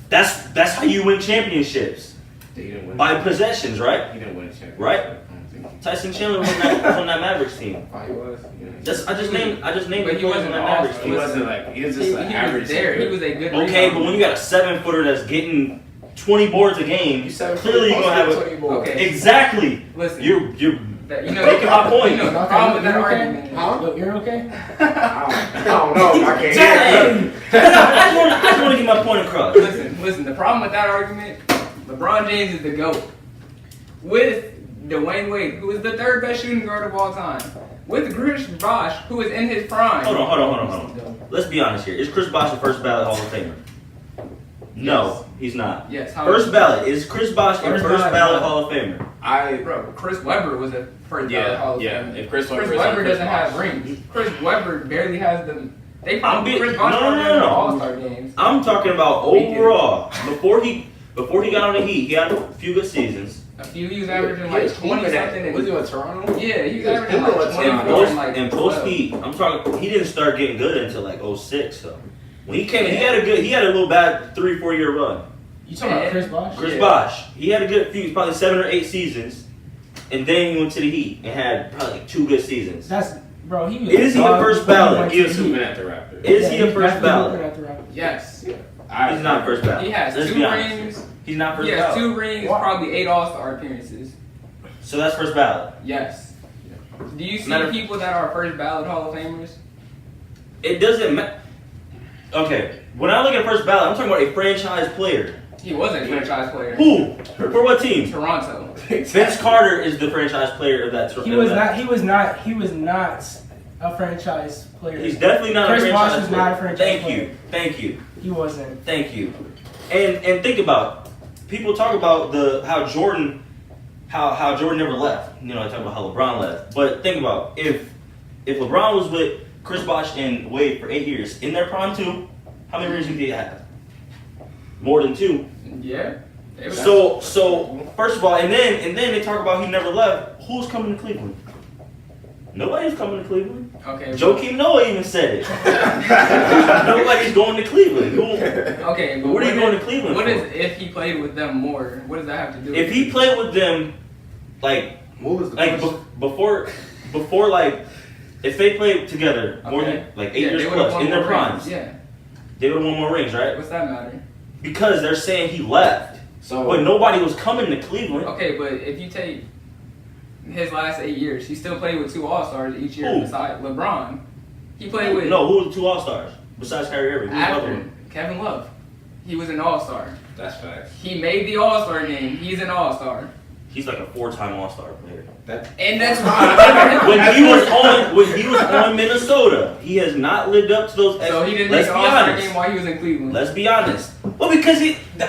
That's how you win championships. He didn't win. By possessions, right? He didn't win a championship. Right? I don't think he- Tyson Chandler was on that Mavericks team. Oh, he was. Yeah. I just named But the he players wasn't on that an Mavericks all-star. team. He wasn't like he was He just an average. was there. He was a good Okay, rebounder. but when you got a 7-footer that's getting 20 boards a game, You 7 clearly you're gonna have a Okay. exactly. Listen. You're You know, Making my point. You know, the problem with that argument. Huh? Look, you're okay? I don't know. I can't Hey, I just want to get my point across. Listen. The problem with that argument, LeBron James is the GOAT. With Dwayne Wade, who is the 3rd best shooting guard of all time. With Chris Bosh, who is in his prime. Hold on. Let's be honest here. Is Chris Bosh a first ballot Hall of Famer? No, he's not. Yes. First ballot. Is Chris Bosh a First first ballot. ballot Hall of Famer? Bro, Chris Webber was a first ballot Hall of Famer. If Chris Webber Chris Webber doesn't have rings. Chris Webber barely has They probably Chris Bosh no. All-Star games. I'm talking about overall. Before he got on the Heat, he had a few good seasons. He was averaging like 20 something. Was he with Toronto? Yeah, he was averaging like 20 And post Heat, I'm talking. He didn't start getting good until like 06. So when he came, he had a little bad 3-4 year run. You talking about Chris Bosh? Chris Bosh. He had a good few, probably 7 or 8 seasons, and then he went to the Heat and had probably like 2 good seasons. Bro, he was. Is he a first ballot? He was hooping at the Raptors. Is he a first ballot? Yes. He's not first ballot. He has Let's 2 be honest. rings. He's not first He has ballot. 2 rings, probably 8 All-Star appearances. So that's first ballot. Yes. Do you see Matter- people that are first ballot Hall of Famers? It doesn't matter. Okay, when I look at first ballot, I'm talking about a franchise player. He wasn't a franchise player. Who? For what team? Toronto. Vince Carter is the franchise player of that. He was not. He was not a franchise player. He's definitely not Chris a Bosh franchise was player. not a franchise player. Thank you. He wasn't. Thank you. And think about it. People talk about how Jordan never left. You know, they talk about how LeBron left. But think about if LeBron was with Chris Bosh and Wade for 8 years in their prime too, how many rings did he have? More than 2. Yeah. So first of all, and then they talk about he never left. Who's coming to Cleveland? Nobody's coming to Cleveland. Okay. Joakim Noah even said it. Nobody's going to Cleveland. Okay, but What are you going to Cleveland What for? is if he played with them more? What does that have to do? If he played with them, like What was the like question? before like if they played together more Okay. than like 8 Yeah, years they would've plus won in their more primes, rings. Yeah. they would have won more rings, right? What's that matter? Because they're saying he left, So, but nobody was coming to Cleveland. Okay, but if you take his last 8 years, he still played with 2 All-Stars each year Who? besides LeBron. He played with No, who were the 2 All-Stars besides Kyrie Irving? Who's the other after one? Kevin Love. He was an All-Star. that's facts. He made the All-Star game. He's an All-Star. He's like a 4-time All-Star player. And that's why. When he was on Minnesota, he has not lived up to those. So he didn't Let's make be an All-Star honest. game while he was in Cleveland. Let's be honest. Well, because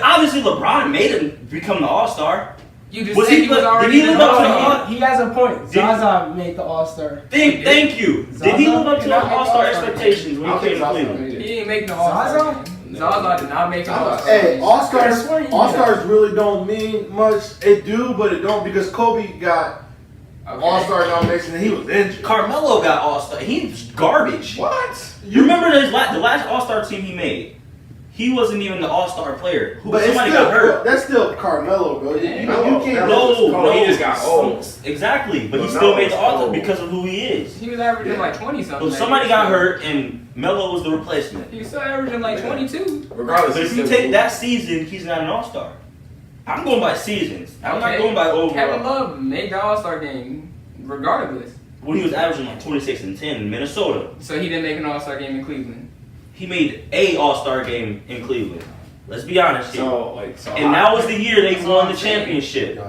obviously LeBron made him become the All-Star. You just Was said he he was play- already did he an live up to All-Star. He has a point. Did- Zaza made the All-Star. Thank you. Did he live up to Zaza those did not All-Star make expectations when I he don't came to think Cleveland? He didn't make no All-Star Zaza? game. Zaza did not make an All-Star Hey, game. All-Stars, I swear you All-Stars really don't mean much. It do, but it don't because Kobe got Okay. All-Star nomination and he was injured. Carmelo got All-Star. He's garbage. What? You remember the last All-Star team he made? He wasn't even the All-Star player. But it's Somebody still, got hurt. that's still Carmelo, bro. You can't. No, he just got old. Exactly, but he Well, still no, made the it's All-Star old. because of who he is. He was averaging like 20 something. But somebody got hurt and Melo was the replacement. He was still averaging like 22. Regardless, But if you take that season, he's not an All-Star. I'm going by seasons. I'm not going by Kevin overall. Love made the All-Star game regardless. When he was averaging like 26 and 10 in Minnesota, So he didn't make an All-Star game in Cleveland. he made a All-Star game in Cleveland. Let's be honest here. So And that was the year they That's won all the I'm saying. championship.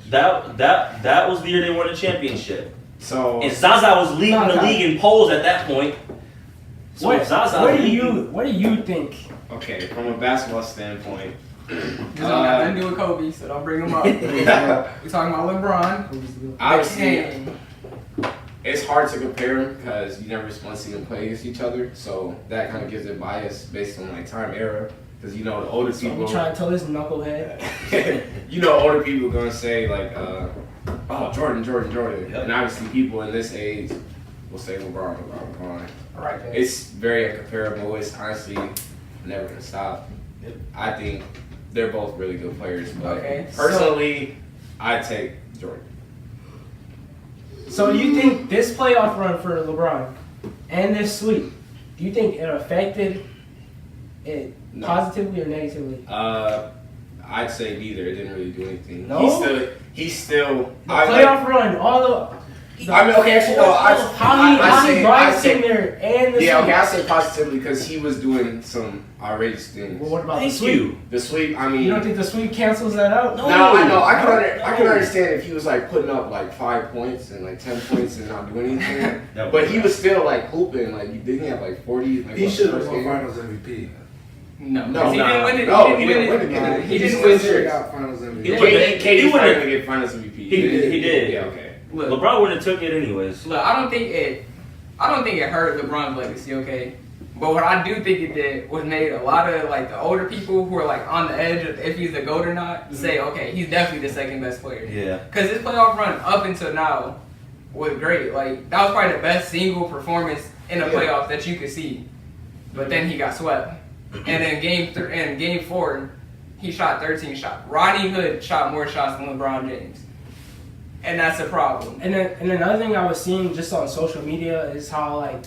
That was the year they won the championship. So And Zaza was leading the Zaza. league in polls at that point. So What, if Zaza what do leading- you think? okay, from a basketball standpoint, Because don't got nothing to do with Kobe, so don't bring him up. We're talking about LeBron. obviously Damn. it's hard to compare them because you never want to see them play against each other. So that kind of gives it bias based on like time era. Because you know the older So we people, trying to tell this knucklehead. you know older people are gonna say like, oh Jordan. Yep. And obviously people in this age will say LeBron. All right, then. It's very incomparable. It's honestly never gonna stop. I think they're both really good players, but Okay, personally, I take Jordan. So you think this playoff run for LeBron and this sweep, do you think it affected it No. positively or negatively? I'd say neither. It didn't really do anything. No? He's still. The I playoff run, all the. I mean, okay, actually, no. How many drives in there and the Yeah, sweep? okay, I say positively because he was doing some outrageous things. Well, what about the Thank sweep? you. The sweep, I mean. You don't think the sweep cancels that out? No. No, I know. I can No. understand if he was like putting up like 5 points and like 10 points and not doing anything. That But he was still like hooping. Like, didn't he have like 40? Like, He what, should have first won game? Finals MVP. No, No, he didn't win it. no, he didn't win it. He He just didn't win win series. it. got Finals MVP. He would've- KD he would've- finally get Finals MVP. He did. Yeah, okay. Look, LeBron wouldn't have took it anyways. look, I don't think it I don't think it hurt LeBron's legacy, okay? But what I do think it did was made a lot of like the older people who are like on the edge of if he's the GOAT or not say, okay, he's definitely the second best player. Yeah. Because his playoff run up until now was great. Like that was probably the best single performance in the playoffs that you could see. But then he got swept. And then game 4, he shot 13 shots. Rodney Hood shot more shots than LeBron James. And that's a problem. And then another thing I was seeing just on social media is how like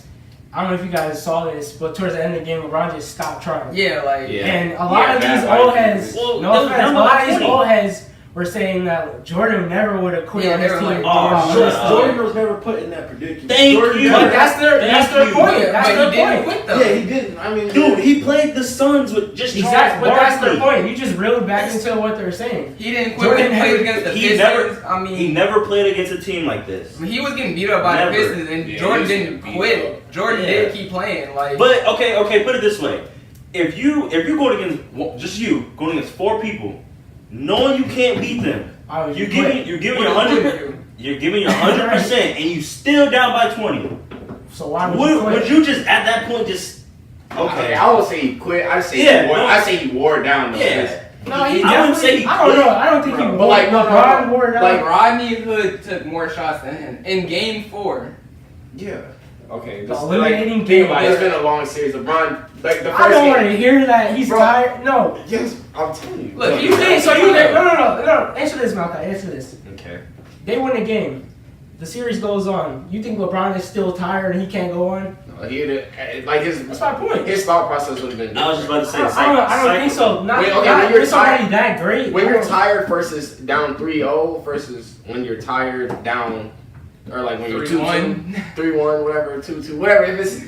I don't know if you guys saw this, but towards the end of the game, LeBron just stopped trying. Yeah, like And a lot of these old heads, a lot of these old heads were saying that Jordan never would have quit on his team. Jordan was never put in that predicament. Thank you. But that's their point. That's their point. Quit, though. Yeah, he didn't. I mean, Dude, he played the Suns with just Exactly, but that's their Barkley. point. You just reeled back into what they're saying. He didn't quit when he played against the Pistons. He never played against a team like this. He was getting beat up by Never. the Pistons, and Jordan didn't quit. Jordan did keep playing. Like, But okay, put it this way: if you're going against going against 4 people, knowing you can't beat them, you're giving your 100%, and you still down by 20. So why would you quit? Would you just at that point just Okay, I would say he quit. I say he wore down though. Yeah. No, he I wouldn't say he I don't know. I don't think he. But like LeBron wore it out. like Rodney Hood took more shots than him in Game 4. Yeah. Okay. The eliminating game. It's been a long series. LeBron, like the first I don't game. want to hear that he's tired. No. Yes, I'm telling you. Look, You think so? You no. Answer this, Malcolm. Answer this. Okay. They win the game. The series goes on. You think LeBron is still tired and he can't go on? No, like his. That's my point. His thought process would have been. I was just about to say. I don't think so. Not, Wait, okay, not when you're it's already tired- that great. When you're tired versus down 3-0 versus when you're tired down, or like when you're 2-1, 3-1, whatever, 2-2, whatever. If it's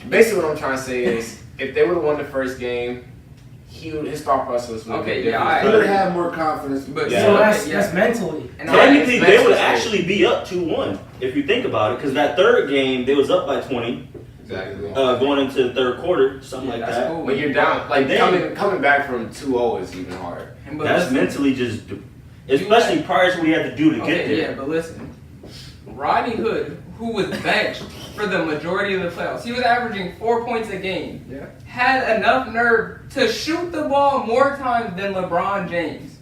basically what I'm trying to say is if they would have won the first game, his thought process would have been different. He would have had more confidence. But Yeah. So that's mentally. And Technically, they would mentally. actually be up 2-1 if you think about it, because that third game they was up by 20, Exactly. going into the third quarter, something like that's that. cool. When you're down, like Then- coming back from 2-0 is even hard. But That's listen, mentally just, especially prior to what he had to do to get okay, there. yeah, but listen, Rodney Hood, who was benched for the majority of the playoffs, he was averaging 4 points a game. Yeah. Had enough nerve to shoot the ball more times than LeBron James.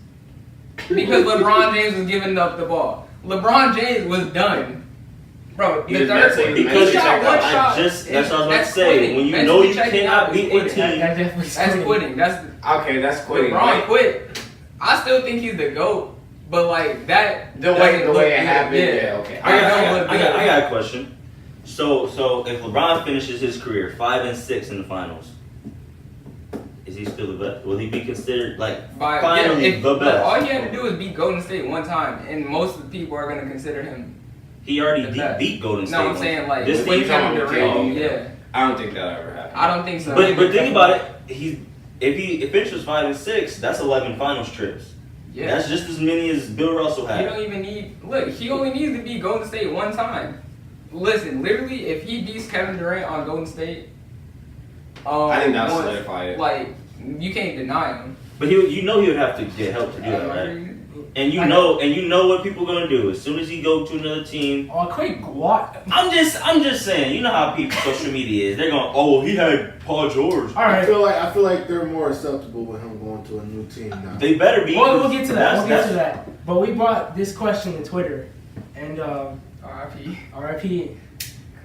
Because LeBron James was giving up the ball. LeBron James was done. Bro, He the was third mentally- quarter, Because he shot one that's shot. what I was about to That's say. quitting. When you Mentally know you checking cannot out is beat a quitting. team, That definitely That's quitting. That's Okay, that's quitting. LeBron Like, quit. I still think he's the GOAT, but like that. the way doesn't it look good. happened. Yeah. Okay. I got a question. So if LeBron finishes his career 5-6 in the finals, is he still the best? Will he be considered finally the best? All he had to do was beat Golden State one time, and most of the people are gonna consider him. He already the best. beat Golden State. No, I'm saying like this when thing Kevin talking Durant. about Yeah, I don't think that ever happened. I don't think so. But think about it. If he finishes 5-6, that's 11 finals trips. Yeah, That's just as many as Bill Russell he had. don't even need. Look, he only needs to beat Golden State one time. Listen, literally, if he beats Kevin Durant on Golden State, I think that'll once, solidify it. Like you can't deny him. But he would have to get help to do that, right? And you know what people gonna do as soon as he go to another team. Oh, quick, what? I'm just saying, you know how people social media is. They're going, oh, he had Paul George. All right. I feel like they're more acceptable with him going to a new team now. They better be. We'll get to that. We'll get to That's- that. But we brought this question to Twitter, and R.I.P. RIP.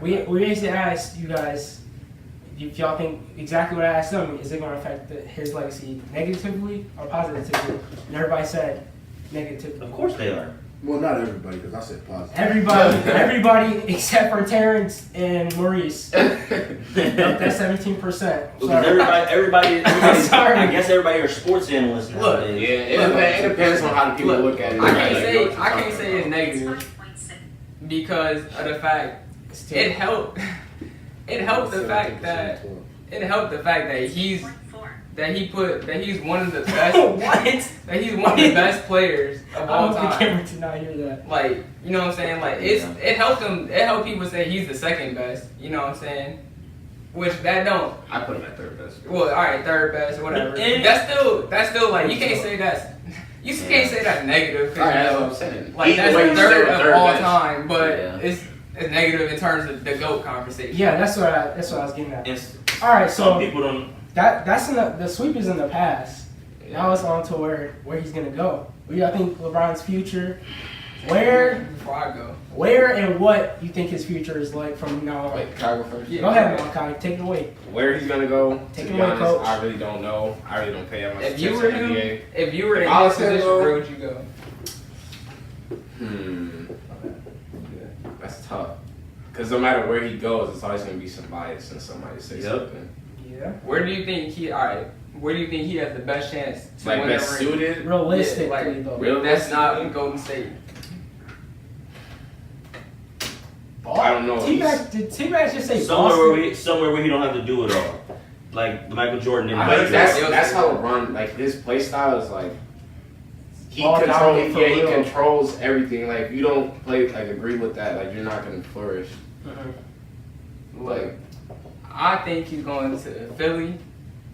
We basically asked you guys if y'all think exactly what I asked them. Is it going to affect his legacy negatively or positively? And everybody said negatively. Of course they are. Well, not everybody, because I said positive. Everybody except for Terrence and Maurice. That's 17%. Because everybody Sorry. I guess everybody are sports analysts Look, nowadays. It depends on how the people look at it. I can't say it's negative because of the fact it helped. It helped the fact that he's one of the best. What? That he's one of the best players of I all hope the time. camera did not hear that. Like, you know what I'm saying? Like it helped him. It helped people say he's the second best. You know what I'm saying? Which that don't. I put him at third best. Well, all right, third best or whatever. And- That's still like you can't say that's. You can't say that's negative. 'Cause, Alright, you that's know, what I'm saying. like Either that's way, you third still of third all best. time, but Yeah. it's is negative in terms of the GOAT conversation. Yeah, that's what I was getting at. It's, All right, so some people don't. that's in the sweep is in the past. Now it's on to where he's gonna go. What do y'all think LeBron's future? Where Before I go. Where and what you think his future is like from now on? Wait, can I go first? Yeah. Go ahead, Malachi. Take it away. Where he's gonna go? Take to it be away, honest, coach. I really don't know. I really don't pay that much If you attention were to him, NBA. if you were in I his was gonna position, go- where would you go? That's tough. Because no matter where he goes, it's always gonna be some bias and somebody say Yep. something. Yeah. Where do you think he? All right. Where do you think he has the best chance to Like win best the ring? suited. Realistically, Yeah, like, though. real- That's not in Golden State. I don't know. Did T-Mac just say Somewhere where he don't have to do it all. Like Michael Jordan didn't. I have But to heard do it. that's how LeBron, like his play style is like he Ball dominant for he real. controls everything. Like you don't play like agree with that, like you're not gonna flourish. Look, I think he's going to Philly,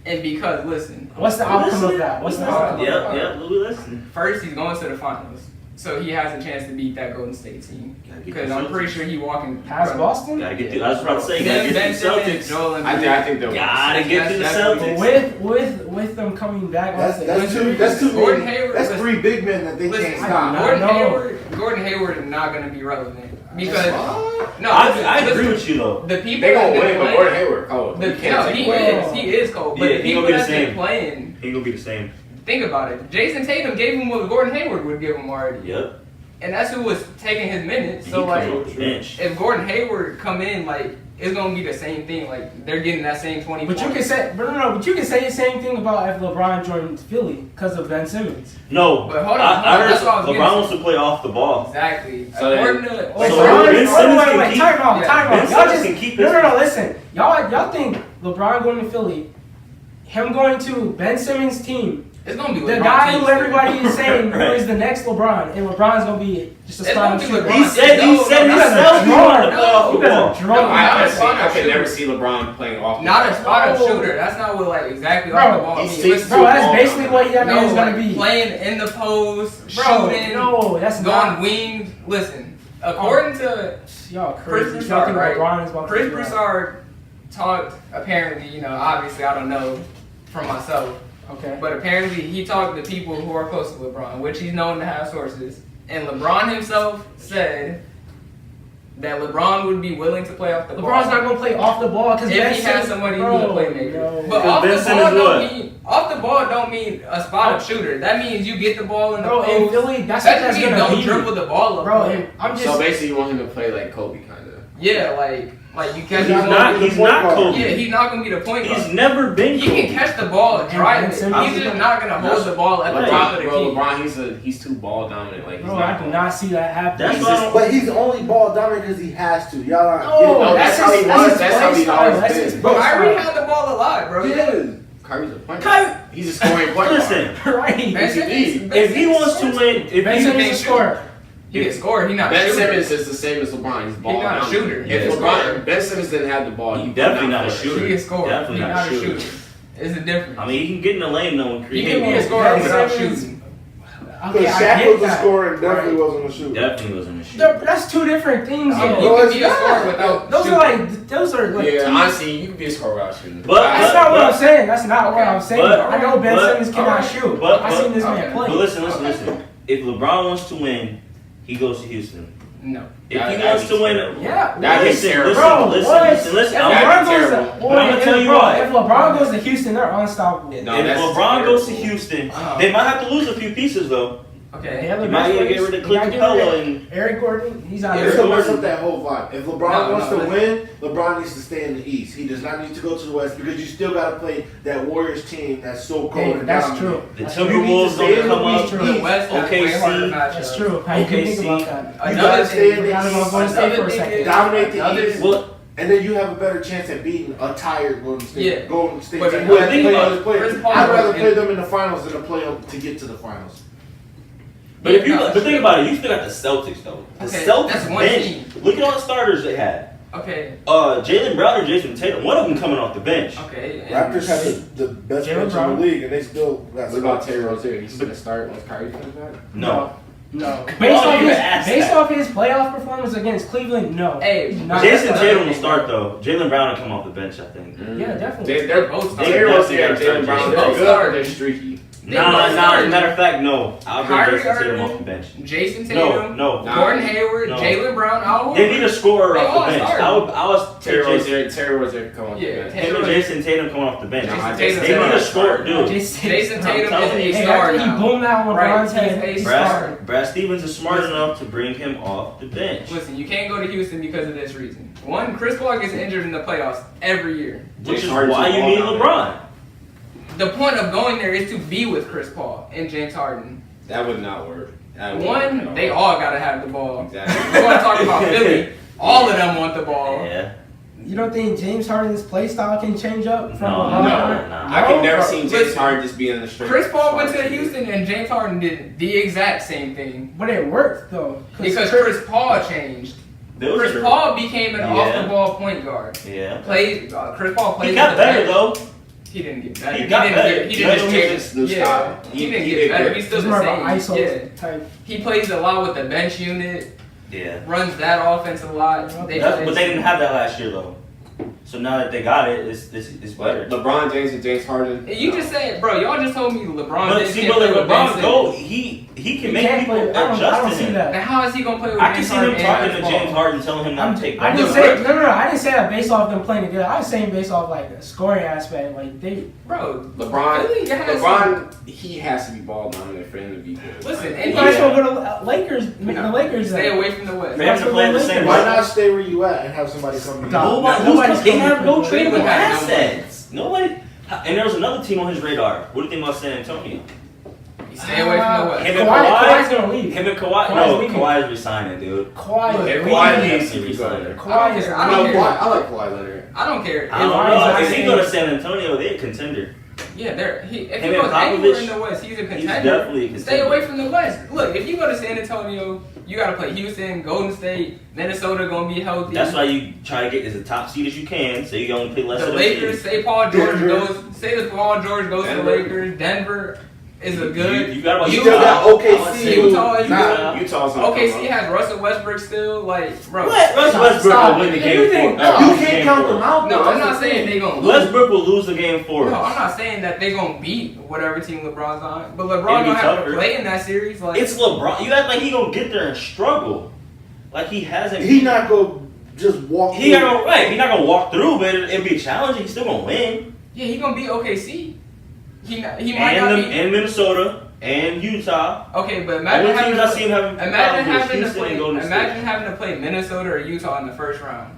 and because listen, What's the outcome of that? What's the outcome? of that? Yep, Louis, listen. first he's going to the finals, so he has a chance to beat that Golden State team. Gotta get Because the I'm pretty Celtics. sure he walking Past Boston? Gotta get through. I was about to say, Them, gotta Ben get through the Simmons, Celtics. Joel Embiid. I think they'll. Gotta get through the That's Celtics. With them coming back, That's two. Gordon big- Hayward- That's listen, three big men that they Listen, can't stop. Gordon Hayward is not going to be relevant because no, I listen, agree with you though. The people They gonna that win, but playing- Gordon Hayward cold. The, You can't no, take he away. is. He is cold. But Yeah, the he people gonna be the that's been same. playing, He gonna be the same. think about it. Jason Tatum gave him what Gordon Hayward would give him already. Yep. And that's who was taking his minutes. He So, come like, off the bench. if Gordon Hayward come in, like, it's going to be the same thing. Like, they're getting that same 20 But you points. can say, but you can say the same thing about if LeBron joined Philly because of Ben Simmons. No, But hold on, I heard that's what I was LeBron getting wants to play off the ball. Exactly. So According to... Wait, So LeBron, Ben Simmons can wait, keep- time out, yeah, time Ben out. Y'all Simmons just can keep no, listen. Y'all think LeBron going to Philly, him going to Ben Simmons' team, It's going to be the LeBron guy team who still. everybody is saying who Right. is the next LeBron, and LeBron's gonna be just a It's spot gonna be shooter. LeBron. He said No, himself he no, wanted to play off the You guys ball. are drunk. I could never see LeBron playing off. Not a spot-up No. shooter. That's not what, like, exactly Bro, off the ball he means. sticks Listen, Bro, that's basically what that man is no, gonna like, be. playing in the post, Bro, shooting, no, that's going not. winged. Listen, according to Y'all Chris crazy. Y'all Broussard, think right? LeBron is about to Chris do that. Broussard talked, apparently, you know, obviously I don't know from myself, Okay. but apparently he talked to people who are close to LeBron, which he's known to have sources. And LeBron himself said that LeBron would be willing to play off the ball. LeBron's not gonna play off the ball because if he has somebody who's a playmaker. No. But Because off Ben the Simmons ball don't what? mean off the ball don't mean a spot up shooter. That means you get the ball in the Bro, in post. Philly, that's what That that's means gonna don't be. dribble the ball up. Bro, and I'm So just. basically, you want him to play like Kobe, kind of. Yeah, like you catch He's the ball. not. He's not Kobe. Yeah, he's not gonna be the point guard. He's never been He Kobe. can catch the ball and drive Ben it. Simmons He's is just not gonna hold the ball at the top of the Bro, key. LeBron, he's too ball dominant. Like he's Bro, not. I do not see that happening. That's He's why I just- don't- But he's only ball dominant because he has to. Y'all aren't No, getting No, that's how he his- was. his That's how play he's style. always That's been. his Bro, play Kyrie style. had the ball a lot, bro. He is. Kyrie's a point Kyrie- guard. He's a scoring point guard. Listen, Right. Ben Simmons, if he wants to win, if Ben he Simmons can't is a scorer. he can score. He's not a Ben shooter. Simmons is the same as LeBron. He's ball He's not a dominant. shooter. If He's a LeBron, scorer. Ben Simmons didn't have the ball, He would definitely not a flourish. shooter. He can score. Definitely He's not not a a shooter. shooter. It's a difference. I mean, he can get in the lane though and He create. can be a Ben scorer without Simmons- shooting. Okay, Because I Shaq get was a that. scorer and definitely Right. wasn't a shooter. Definitely wasn't a shooter. That's two different things. You though. can be a it's scorer not. without Those shooting. are like Yeah, two- honestly, you can be a scorer without shooting. But- That's not what I'm saying. That's not what Okay. I'm saying. But- I know Ben but- Simmons cannot alright. shoot. But- I seen this okay. man play. But listen. If LeBron wants to win, he goes to Houston. No. If That- he that'd wants be to win, terrible. Yeah. That'd be listen, terrible. Bro, what? listen. If I'm LeBron That'd be goes terrible. to, But I'm gonna tell you bro, why. if LeBron goes to Houston, they're unstoppable. No, if that's LeBron goes to terrible. Houston, Uh-huh. they might have to lose a few pieces though. Okay. They have the You might best gotta get players. rid of You Clint gotta get Capella rid of and Eric Gordon. He's out Yeah, It's there. gonna mess up that whole vibe. If LeBron No, wants no, to listen. win, LeBron needs to stay in the East. He does not need to go to the West because you still got to play that Warriors team that's so cold Hey, and that's dominant. true. the That's You need Timberwolves to stay don't in come the up. East. The West has Okay, way harder see, matchups. That's true. How you Okay, think see. about that? You Another gotta stay in thing, the Forgot about East. Golden State for a another thing second. is- Dominate the another- East. Well, And then you have a better chance at beating a tired Golden State. Yeah. Golden State But team. the Who has thing played about other players. Chris Paul I'd rather and- play them in the finals than to play them to get to the finals. But if you No, but think about it, you still got the Celtics though. The Okay, Celtics that's one bench. team. Look at all the starters they had. Okay. Jalen Brown or Jason Tatum. One of them coming off the bench. Okay. and- Raptors have the best Jalen bench in Brown. the league, and they still got What about Terry Rozier? He's gonna start once Kyrie comes back. No. No. even ask Based that. off his playoff performance against Cleveland, no. Hey, He's not. Jason Tatum will start though. Jalen Brown will come off the bench, I think. Yeah, definitely. They're both Taylor's here, definitely Jalen Brown. gotta They're start good or they're streaky. Nah. Matter of fact, no. I'll bring Kyrie Jason Tatum Irving, off the bench. Jason No, Tatum, no. Gordon Hayward, No. Jalen Brown. They need a scorer They off the all bench. started. I was Terry Jason, Rozier, come on. Yeah, him and Jason Tatum coming off the bench. Jason They Tatum need a scorer, dude. Jason Tatum telling is you. a star He now. boomed out on Right, LeBron's head. he's a Brad- star. Brad Stevens is smart enough to bring him off the bench. Listen, you can't go to Houston because of this reason. One, Chris Paul gets injured in the playoffs every year. Which is James Harden's why the you ball need down LeBron. The point of going there is to be with Chris Paul and James Harden. That would not work. That would One, not they work. all gotta have the ball. Exactly. You want to talk about Philly? All of them want the ball. Yeah. You don't think James Harden's play style can change up from No, LeBron? no. I can never bro, see James listen. Harden just being in the straight. Chris Paul went to Houston and James Harden did the exact same thing. But it worked though. Because Chris Paul changed. Those Chris are- Paul became an Yeah. off-the-ball point guard. Yeah. Chris Paul played. He got better though. He didn't get better. He got didn't better. Get, he didn't Better just with get his new yeah. style. He didn't He get did better. good. He's still It's the more of same. an ISO Yeah. type. He plays a lot with the bench unit. Yeah. Runs that offense a lot. But they didn't have that last year though. So now that they got it, it's better. LeBron James and James Harden. You just said, bro. Y'all just told me LeBron. But James see, can't but play like with Ben LeBron go, Simmons. he can He make can't people play. I don't adjust to see him. that. Now how is he gonna play with I can James see Harden him and talking Chris to Paul? James Harden, telling him not to take. I didn't buckets. say no. I didn't say that based off them playing together. I was saying based off like the scoring aspect. Like they. Bro, LeBron, Philly has he has to be ball dominant for him to be good. Listen, You and might as Yeah. well go to Lakers. Make the Lakers. stay then. away from the West. For him to play the same Why way. not stay where you at and have somebody come in? Stop. Nobody, they have no Cleveland tradable has no assets. Nobody. And there was another team on his radar. What do you think about San Antonio? Stay away from the West. Him and Kawhi's Kawhi. gonna leave. Him and Kawhi. Kawhi's No, leaving. Kawhi's resigning, dude. Kawhi is If leaving. Kawhi leaves, leaves, he he resigns. goes. Kawhi is I I don't leaving. care. like Kawhi Leonard. I don't care. I don't Kawhi's know. not If he saying- go to San Antonio, they're a contender. Yeah, if he Him and goes anywhere Popovich, in the West, he's a He's contender. definitely a contender. Stay away from the West. Look, if you go to San Antonio, you gotta play Houston, Golden State, Minnesota gonna be healthy. That's why you try to get as a top seed as you can, so you can only play less the of Lakers. Say Paul George Denver. goes. Say that Paul George goes to the Denver. Lakers. Denver is a good. You got about You Utah. still got OKC. Utah, Utah's gonna OKC come up. has Russell Westbrook still. Like, bro. Russell Westbrook Stop. will win the You game think- four. You can't count them out. No, though. I'm That's not the saying thing. they gonna lose. Westbrook will lose the game for No, us. I'm not saying that they gonna beat whatever team LeBron's on, but It'll LeBron be gonna have tougher. to play in that series. Like, It's LeBron. You act like he gonna get there and struggle, like he hasn't. He not gonna just walk. He through. not gonna right. He not gonna walk through, but it'll be challenging. He's still gonna win. yeah, he gonna beat OKC. He might And not them, beat. and Minnesota and Utah. Okay, but Only imagine teams having I to see him having imagine problems with having to Houston play. and Golden Imagine having to play Minnesota or Utah in the first round,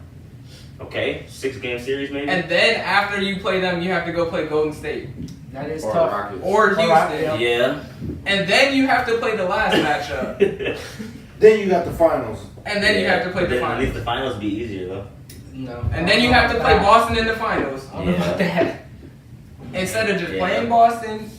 State. Okay, 6-game series maybe. and then after you play them, you have to go play Golden State That is Or tough. Rockets. or Houston, Rockets. yeah. and then you have to play the last matchup, Then you got the finals. and then you have to play the Then at least finals, the finals be easier though. No. and then you have to play Boston in the finals I don't know about that. instead of just Yeah. playing Boston,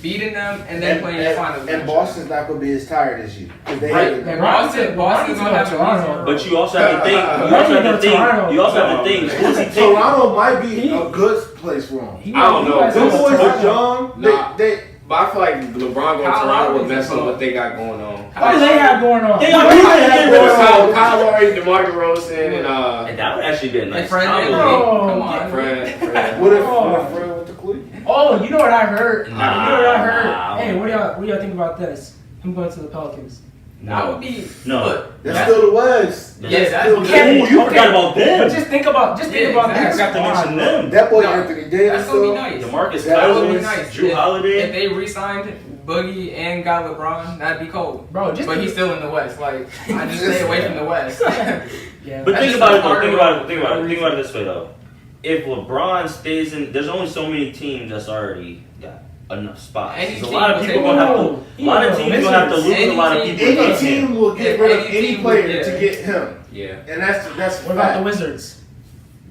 beating them, and then playing the finals. And matchup. Boston's not gonna be as tired as you. 'Cause they Right. hated And it. Boston's gonna have Toronto. But you also have to think. You Toronto. also have to think. Toronto. You also have to think. Who's he taking? Toronto might be a good place for him. He- I don't he know. guys Them go to boys Toronto. are young. Nah. They But I feel like LeBron going to Kyle Toronto would Lowry's mess involved. up what they got going on. What do they have going on? They What are do really they have good. going on? Kyle Lowry, DeMar DeRozan, and And that would actually be a nice And Fred combo. VanVleet. Oh, Come on. Fred. What if Fred went to Cleveland? Oh, you know what I heard? You know what I heard? Nah. Hey, what do y'all think about this? Him going to the Pelicans. That would be No. Look, That's still the West. yeah, that's still Okay, Ooh, you okay. forgot about them. But just think about Yeah, that. I forgot to mention them. That boy No, Anthony Davis. that's gonna be though. nice. DeMarcus That would be Cousins, nice. Drew If Holiday. they re-signed Boogie and got LeBron, that'd be cold. Bro, just But he's still in the West. Like, I just stay away from the West. yeah. But That's think just about a it though. hard Think road. about it. Think about it. Think about it this way though. If LeBron stays in, there's only so many teams that's already got enough spots. Any So a team lot of will people take gonna have one. to. A lot of teams gonna have to lose a lot of Any people. team- Any to get him. team will get If rid of any any team player would, to yeah. get him, Yeah. and that's What about the fact. Wizards?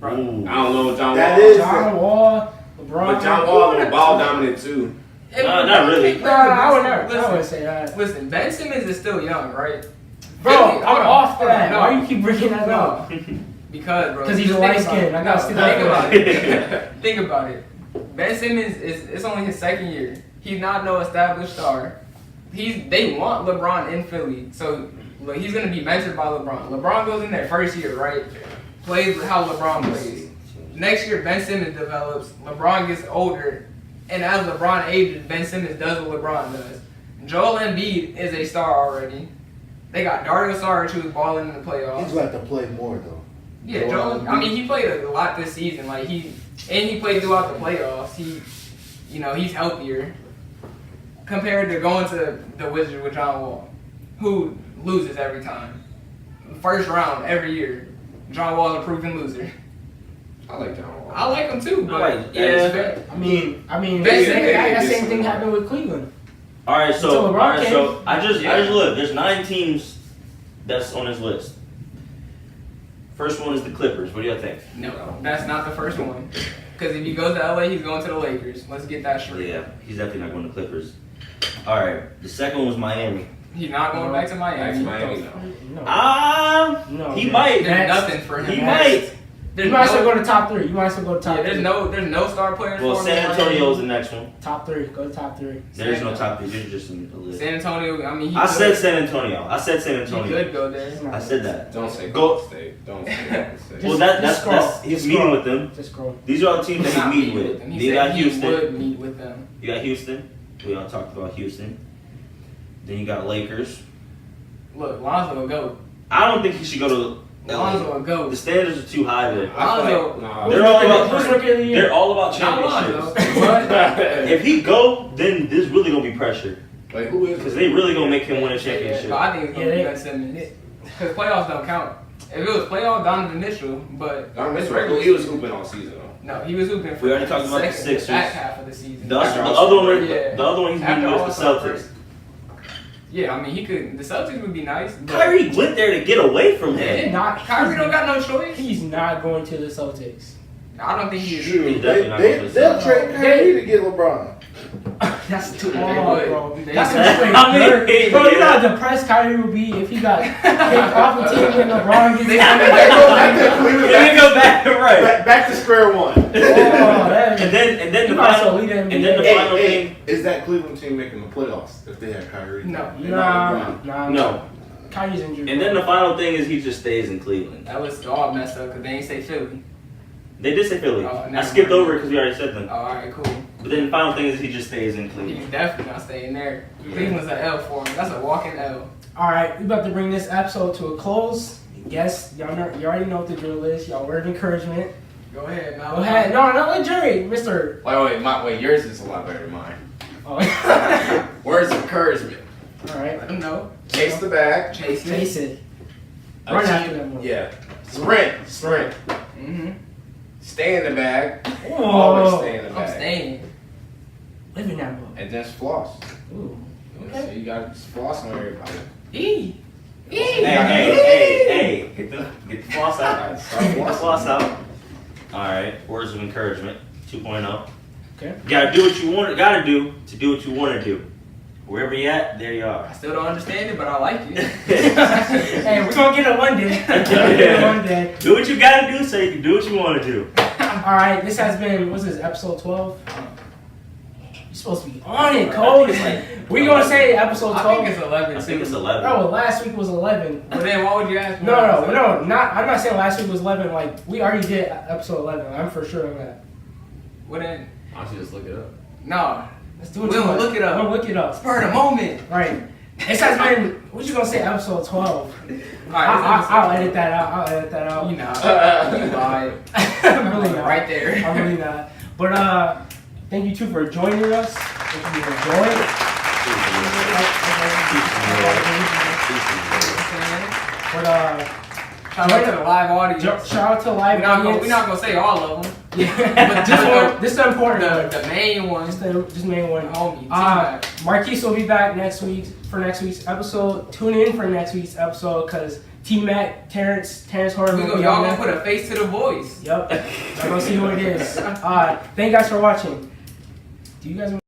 Ooh. I don't know John That Wall. is- John Wall, LeBron. But John Wall is ball dominant too. No, not really. Nah, I would never. I Listen, wouldn't say that. listen, Ben Simmons is still young, right? Bro, Philly- I'm hold on, off hold on, that. no. Why you keep bringing that No. up? Because, bro. 'Cause he's just a think light about skin. it. I gotta No, see think that. about it. Think about it. Ben Simmons it's only his second year. He's not no established star. they want LeBron in Philly, so look, he's gonna be measured by LeBron. LeBron goes in there first year, right? Plays with how LeBron plays. Next year, Ben Simmons develops. LeBron gets older, and as LeBron ages, Ben Simmons does what LeBron does. Joel Embiid is a star already. They got Dario Saric who's balling in the playoffs. He's got to play more though. Yeah, Joel. I mean, he played a lot this season. Like he played throughout the playoffs. He's healthier compared to going to the Wizards with John Wall, who loses every time. First round every year. John Wall's a proven loser. I like John Wall. I like him too, but I mean, that same thing happened with Cleveland. All right, so I just Yeah. look. There's 9 teams that's on his list. First one is the Clippers. What do y'all think? no, that's not the first one. Because if he goes to LA, he's going to the Lakers. Let's get that straight. Yeah, he's definitely not going to Clippers. All right, the second one was Miami. He's not going back to Miami. No. He might. There's nothing for him. He might. You might as well go to top 3. You might as well go to top 3. There's no star players. Well, for him San in Miami. Antonio's the next one. Top 3. Go to top 3. There's no top 3. There's just a list. San Antonio. I mean, I said San Antonio. He could go there. I said that. Don't say Go- Golden State. Don't say Golden State. Well, Just scroll. that's he's Just meeting scroll. with them. Just scroll. These are all the teams He's that not he's meeting meeting with. them. He You said got he Houston. would meet with them. You got Houston. We all talked about Houston. Then you got Lakers. Look, Lonzo will go. I don't think he should go to. Lonzo will go. The standards are too high there. Lonzo. They're all Who's about. rookie of the year? They're all about Not Lonzo. championships. But If he go, then there's really gonna be pressure Like, who is because they really gonna make him win a yeah, championship. but I think it's going to Yeah, be Ben Simmons. Because playoffs don't count. If it was playoff, Donovan Mitchell, but He was hooping all season though. no, he was hooping for We already talked about the second- Sixers. back half of the season. The After other one, Yeah. the other one he's After meeting with the All-Star Celtics. first. Yeah, I mean, he could. The Celtics would be nice. But Kyrie went there to get away from Yeah, him. Kyrie don't got no choice. He's not going to the Celtics. I don't think he's. He's definitely not going to the They'll Celtics. trade Kyrie to get LeBron. That's too They long, would. bro. They That's would. some straight I mean, dirt. Bro, you know yeah. how depressed Kyrie would be if he got kicked off the team when LeBron gets They out. Then go back right. Back to square one. Oh, that And then you the might as well final lead the NBA. and then the Hey, final hey, thing. is that Cleveland team making the playoffs if they have Kyrie? No. And not Nah, LeBron? No. Kyrie's injured. And then the final thing is he just stays in Cleveland. That was all messed up because they ain't say Philly. They did say Philly. Oh, I never skipped mind. over it because we already said them. Oh, all right, cool. But then the final thing is he just stays in He's Cleveland. definitely not staying there. Cleveland's an L for him. That's a walking L. All right, we about to bring this episode to a close. Yes, you already know what the drill is. Y'all word of encouragement. Go ahead, man. Go ahead. No, let Jerry, Mister. Wait, yours is a lot better than mine. Oh. Words of encouragement. All right, Let him know. Chase the bag. Chase it. chase it. Run after them. Yeah. Sprint. Mm-hmm. Stay in the bag. Oh. Always stay in the I'm bag. staying. Living that book. And then floss. Ooh. So you got floss on everybody. E. Hey, get the floss out. Start Get the flossing. floss out. Alright, words of encouragement 2.0. Okay. You gotta do what you want gotta do to do what you wanna do. Wherever you at, there you I are. still don't understand it, but I like it. Hey, we're gonna get it one day. We're gonna get it one day. Do what you gotta do so you can do what you wanna do. All right, this has been what's this episode 12? You're supposed to be on it, Cody. We gonna say episode 12. I think it's 11 I too. think it's 11. Oh, last week was 11. But then why would you ask me? No, not. I'm not saying last week was 11. Like we already did episode 11. I'm for sure on that. Well then, Why don't you just look it up? no. Let's do it. We'll tomorrow. look it up. We'll look it up. Spur of the moment. Right. This has been. What you gonna say? Episode 12. Alright, I'll edit that out. I'll edit that out. You know, you lied. I'm really not. Right there. I'm really not. But thank you two for joining us. If you enjoyed. But Shout out to the live audience. shout out to live audience. We're not gonna say all of them. Yeah. This is the important one. The main ones. Just the main one. Homie, T-Mac. Marquise will be back next week's episode. Tune in for next week's episode because T-Mac, Terrence Horton will be Y'all on gonna there. put a face to the voice. Yep. Y'all gonna see who it is. Thank you guys for watching. Do you guys?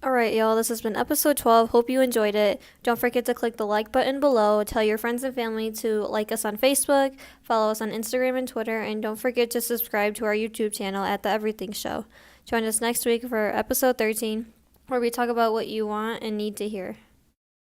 Alright, y'all, this has been episode 12. Hope you enjoyed it. Don't forget to click the like button below. Tell your friends and family to like us on Facebook, follow us on Instagram and Twitter, and don't forget to subscribe to our YouTube channel at The Everything Show. Join us next week for episode 13, where we talk about what you want and need to hear.